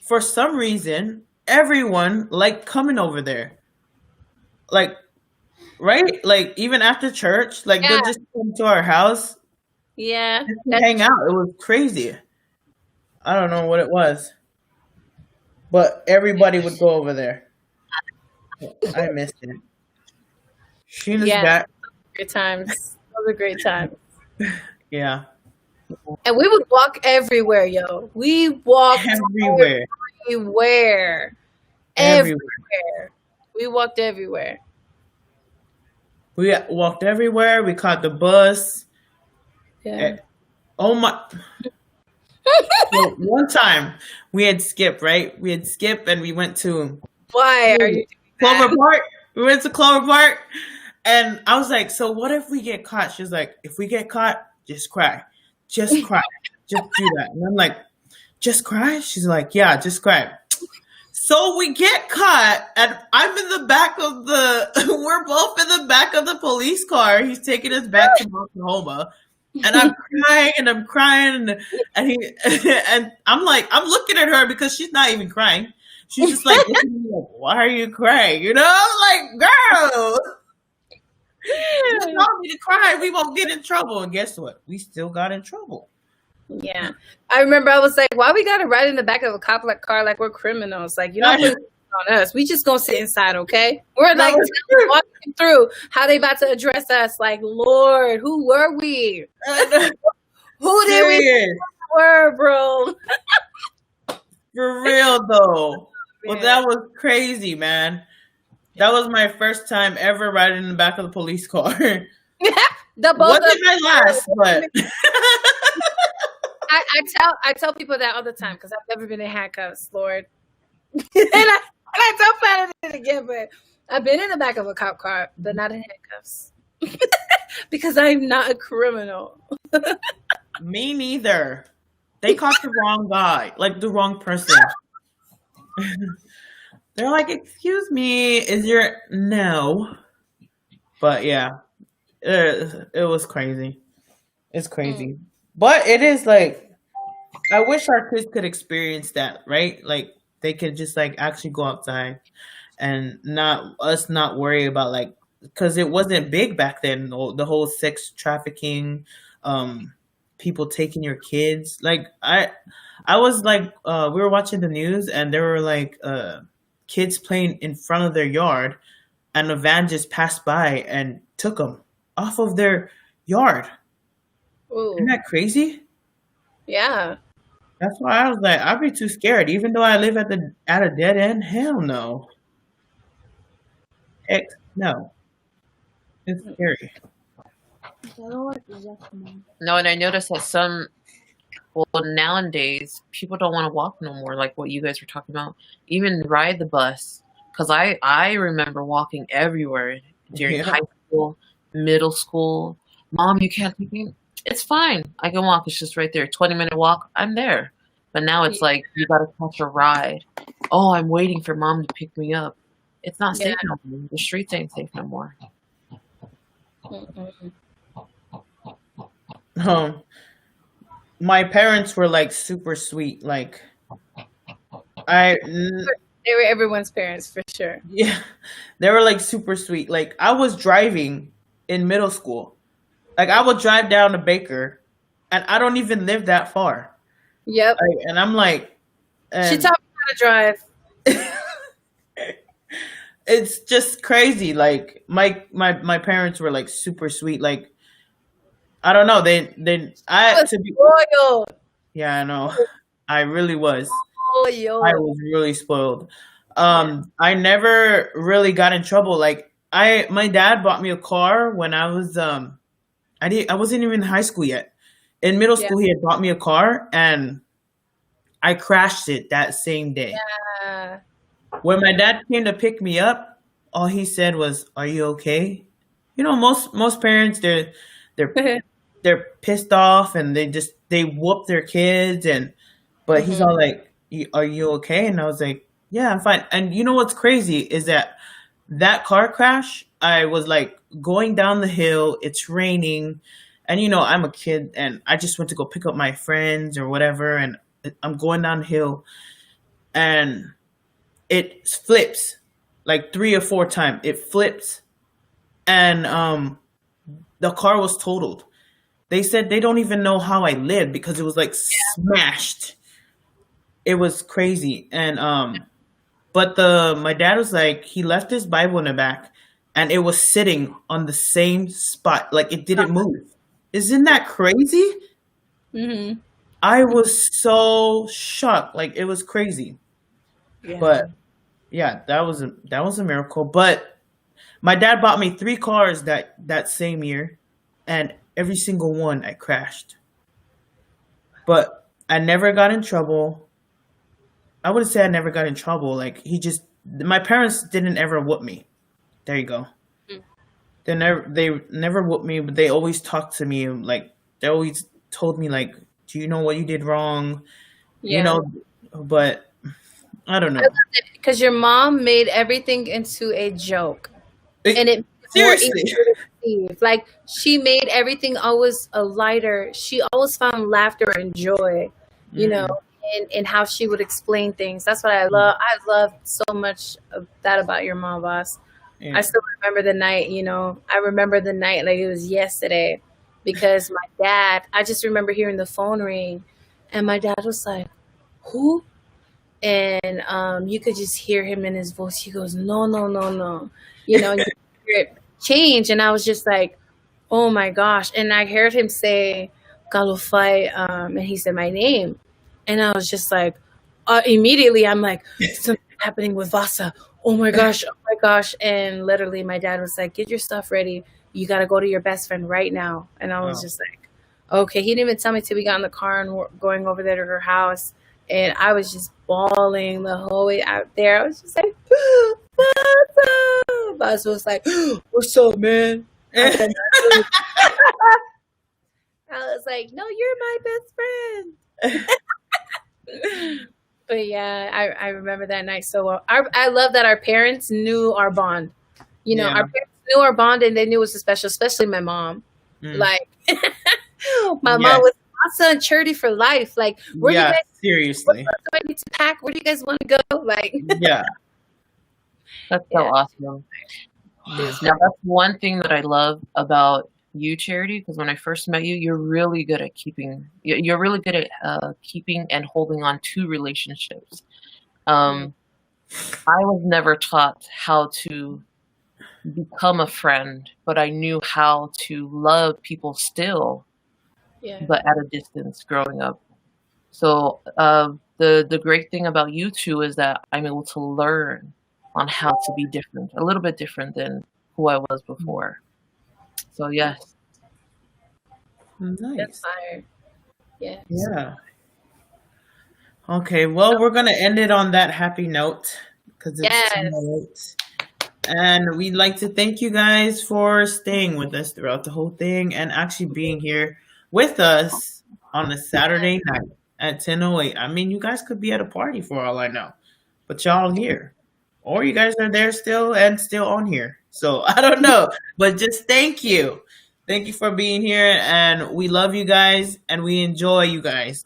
for some reason everyone like coming over there like right like even after church like Yeah, they'll just come to our house yeah. just to That's hang out. It was crazy. I don't know what it was, but everybody would go over there. I missed it. Sheena's yeah. back. Great times. Those are great times. Yeah, And we would walk everywhere, yo. We walked everywhere, everywhere. everywhere. Everywhere. We walked everywhere. We walked everywhere. We caught the bus. Yeah. Oh my! So one time we had Skip, right? We had Skip, and we went to Why are you doing Clover that? Park. We went to Clover Park, and I was like, "So what if we get caught?" She's like, "If we get caught, just cry, just cry, just do that." And I'm like, "Just cry?" She's like, "Yeah, just cry." So we get caught, and I'm in the back of the. We're both in the back of the police car. He's taking us back to Oklahoma, and I'm crying, and he and I'm like, I'm looking at her because she's not even crying. She's just like, looking at me like, why are you crying? You know, I'm like, girl, you told me to cry. We won't get in trouble. And guess what? We still got in trouble. Yeah. I remember I was like, why we gotta ride in the back of a cop like car like we're criminals? Like, you're not putting on us. We just gonna sit inside, okay? We're like walking through how they about to address us. Like, Lord, who were we? Who did we Serious. were, bro? For real though. Well, Man. that was crazy, man. That was my first time ever riding in the back of the police car. The both Wasn't of my last, but I tell people that all the time because I've never been in handcuffs, Lord. and I tell Planet it again, but I've been in the back of a cop car, but not in handcuffs. Because I'm not a criminal. me neither. They caught the wrong guy, like the wrong person. They're like, "Excuse me, is your no?" But yeah, it was crazy. It's crazy, but it is like I wish our kids could experience that, right? Like they could just like actually go outside and not worry about like because it wasn't big back then. The whole sex trafficking, people taking your kids. Like I was like, we were watching the news and there were like kids playing in front of their yard, and a van just passed by and took them off of their yard. Ooh, Isn't that crazy? yeah. That's why I was like, I'd be too scared, even though I live at a dead end. Hell no. Heck no. It's scary. No, and I noticed that nowadays people don't want to walk no more, like what you guys were talking about. Even ride the bus, because I remember walking everywhere during Yeah. high school, middle school. Mom, you can't take me. It's fine. I can walk. It's just right there. 20-minute walk. I'm there. But now it's like you got to catch a ride. Oh, I'm waiting for mom to pick me up. It's not safe no more. The streets ain't safe no more. Mm-mm. My parents were like super sweet. Like I They were everyone's parents for sure. yeah, they were like super sweet. Like I was driving in middle school. Like I would drive down to Baker, and I don't even live that far. Yep. And I'm like, She and taught me how to drive. it's just crazy. Like my parents were like super sweet. Like I don't know. I Was to be loyal. yeah, I know. I really was. I Loyal. was really spoiled. Yeah. I never really got in trouble. Like my dad bought me a car when I was I wasn't even in high school yet. In middle Yeah. school he had bought me a car and I crashed it that same day. Yeah. When my dad came to pick me up, all he said was, "Are you okay?" You know, most parents they're they're pissed off and they whoop their kids but he's all like, "Are you okay?" And I was like, "Yeah, I'm fine." And you know what's crazy is that car crash, I was like going down the hill, it's raining, and you know, I'm a kid and I just went to go pick up my friends or whatever and I'm going down the hill and it flips like 3 or 4 times. It flips and the car was totaled. They said they don't even know how I lived because it was like smashed. It was crazy. And but the my dad was like he left his Bible in the back and it was sitting on the same spot. Like it didn't move. Isn't that crazy? Mm-hmm. I was so shocked. Like it was crazy. Yeah. But yeah, that was a miracle. But my dad bought me 3 cars that same year, and every single one I crashed. But I never got in trouble. I wouldn't say I never got in trouble. Like my parents didn't ever whoop me. There you go. Mm. They never whooped me, but they always talked to me. Like they always told me like, "Do you know what you did wrong?" You Yeah. know, but I don't I know. loved it because your mom made everything into a joke, and it made it more Seriously. easier to receive. Like she made everything always a lighter. She always found laughter and joy, you know, in how she would explain things. That's what I love. I love so much of that about your mom, boss. Yeah. I still remember the night, you know. I remember the night like it was yesterday because my dad, I just remember hearing the phone ring and my dad was like, "Who?" And you could just hear him in his voice. He goes, "No, no, no, no," you know, and you could hear it change. And I was just like, "Oh my gosh!" And I heard him say, "Galofai," and he said my name, and I was just like, immediately, I'm like, "Something happening with Vasa." Oh my gosh! Oh my gosh! And literally, my dad was like, "Get your stuff ready. You got to go to your best friend right now." And I was Wow. just like, "Okay." He didn't even tell me till we got in the car and we're going over there to her house. And I was just bawling the whole way out there. I was just like, Basa! Basa was like, "What's up, man?" I said, I was like, "No, you're my best friend." But yeah, I remember that night so well. I love that our parents knew our bond. You know, Yeah. our parents knew our bond and they knew it was special, especially my mom. Mm. Like, my Yes. mom was Masa and Charity for life. Like, where Yeah, you guys seriously. do I need to pack? Where do you guys want to go? Like, Yeah. That's so Yeah. awesome. Yeah. Now, that's one thing that I love about you, Charity, because when I first met you, you're really good at you're really good at keeping and holding on to relationships. I was never taught how to become a friend, but I knew how to love people still, yeah. but at a distance growing up. So the great thing about you two is that I'm able to learn on how to be different, a little bit different than who I was before. So yes, That's Nice. fire. Yeah. Yeah. Okay. Well, we're gonna end it on that happy note because it's too Yes. late. And we'd like to thank you guys for staying with us throughout the whole thing and actually being here with us on a Saturday night at 10:08. I mean, you guys could be at a party for all I know, but y'all here. Or you guys are there still and still on here. So I don't know, but just thank you. Thank you for being here. And we love you guys and we enjoy you guys.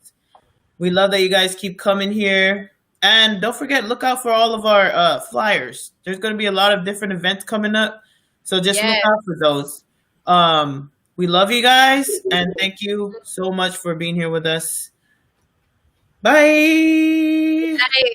We love that you guys keep coming here. And don't forget, look out for all of our flyers. There's going to be a lot of different events coming up. So just look Yes. out for those. We love you guys. And thank you so much for being here with us. Bye. Bye.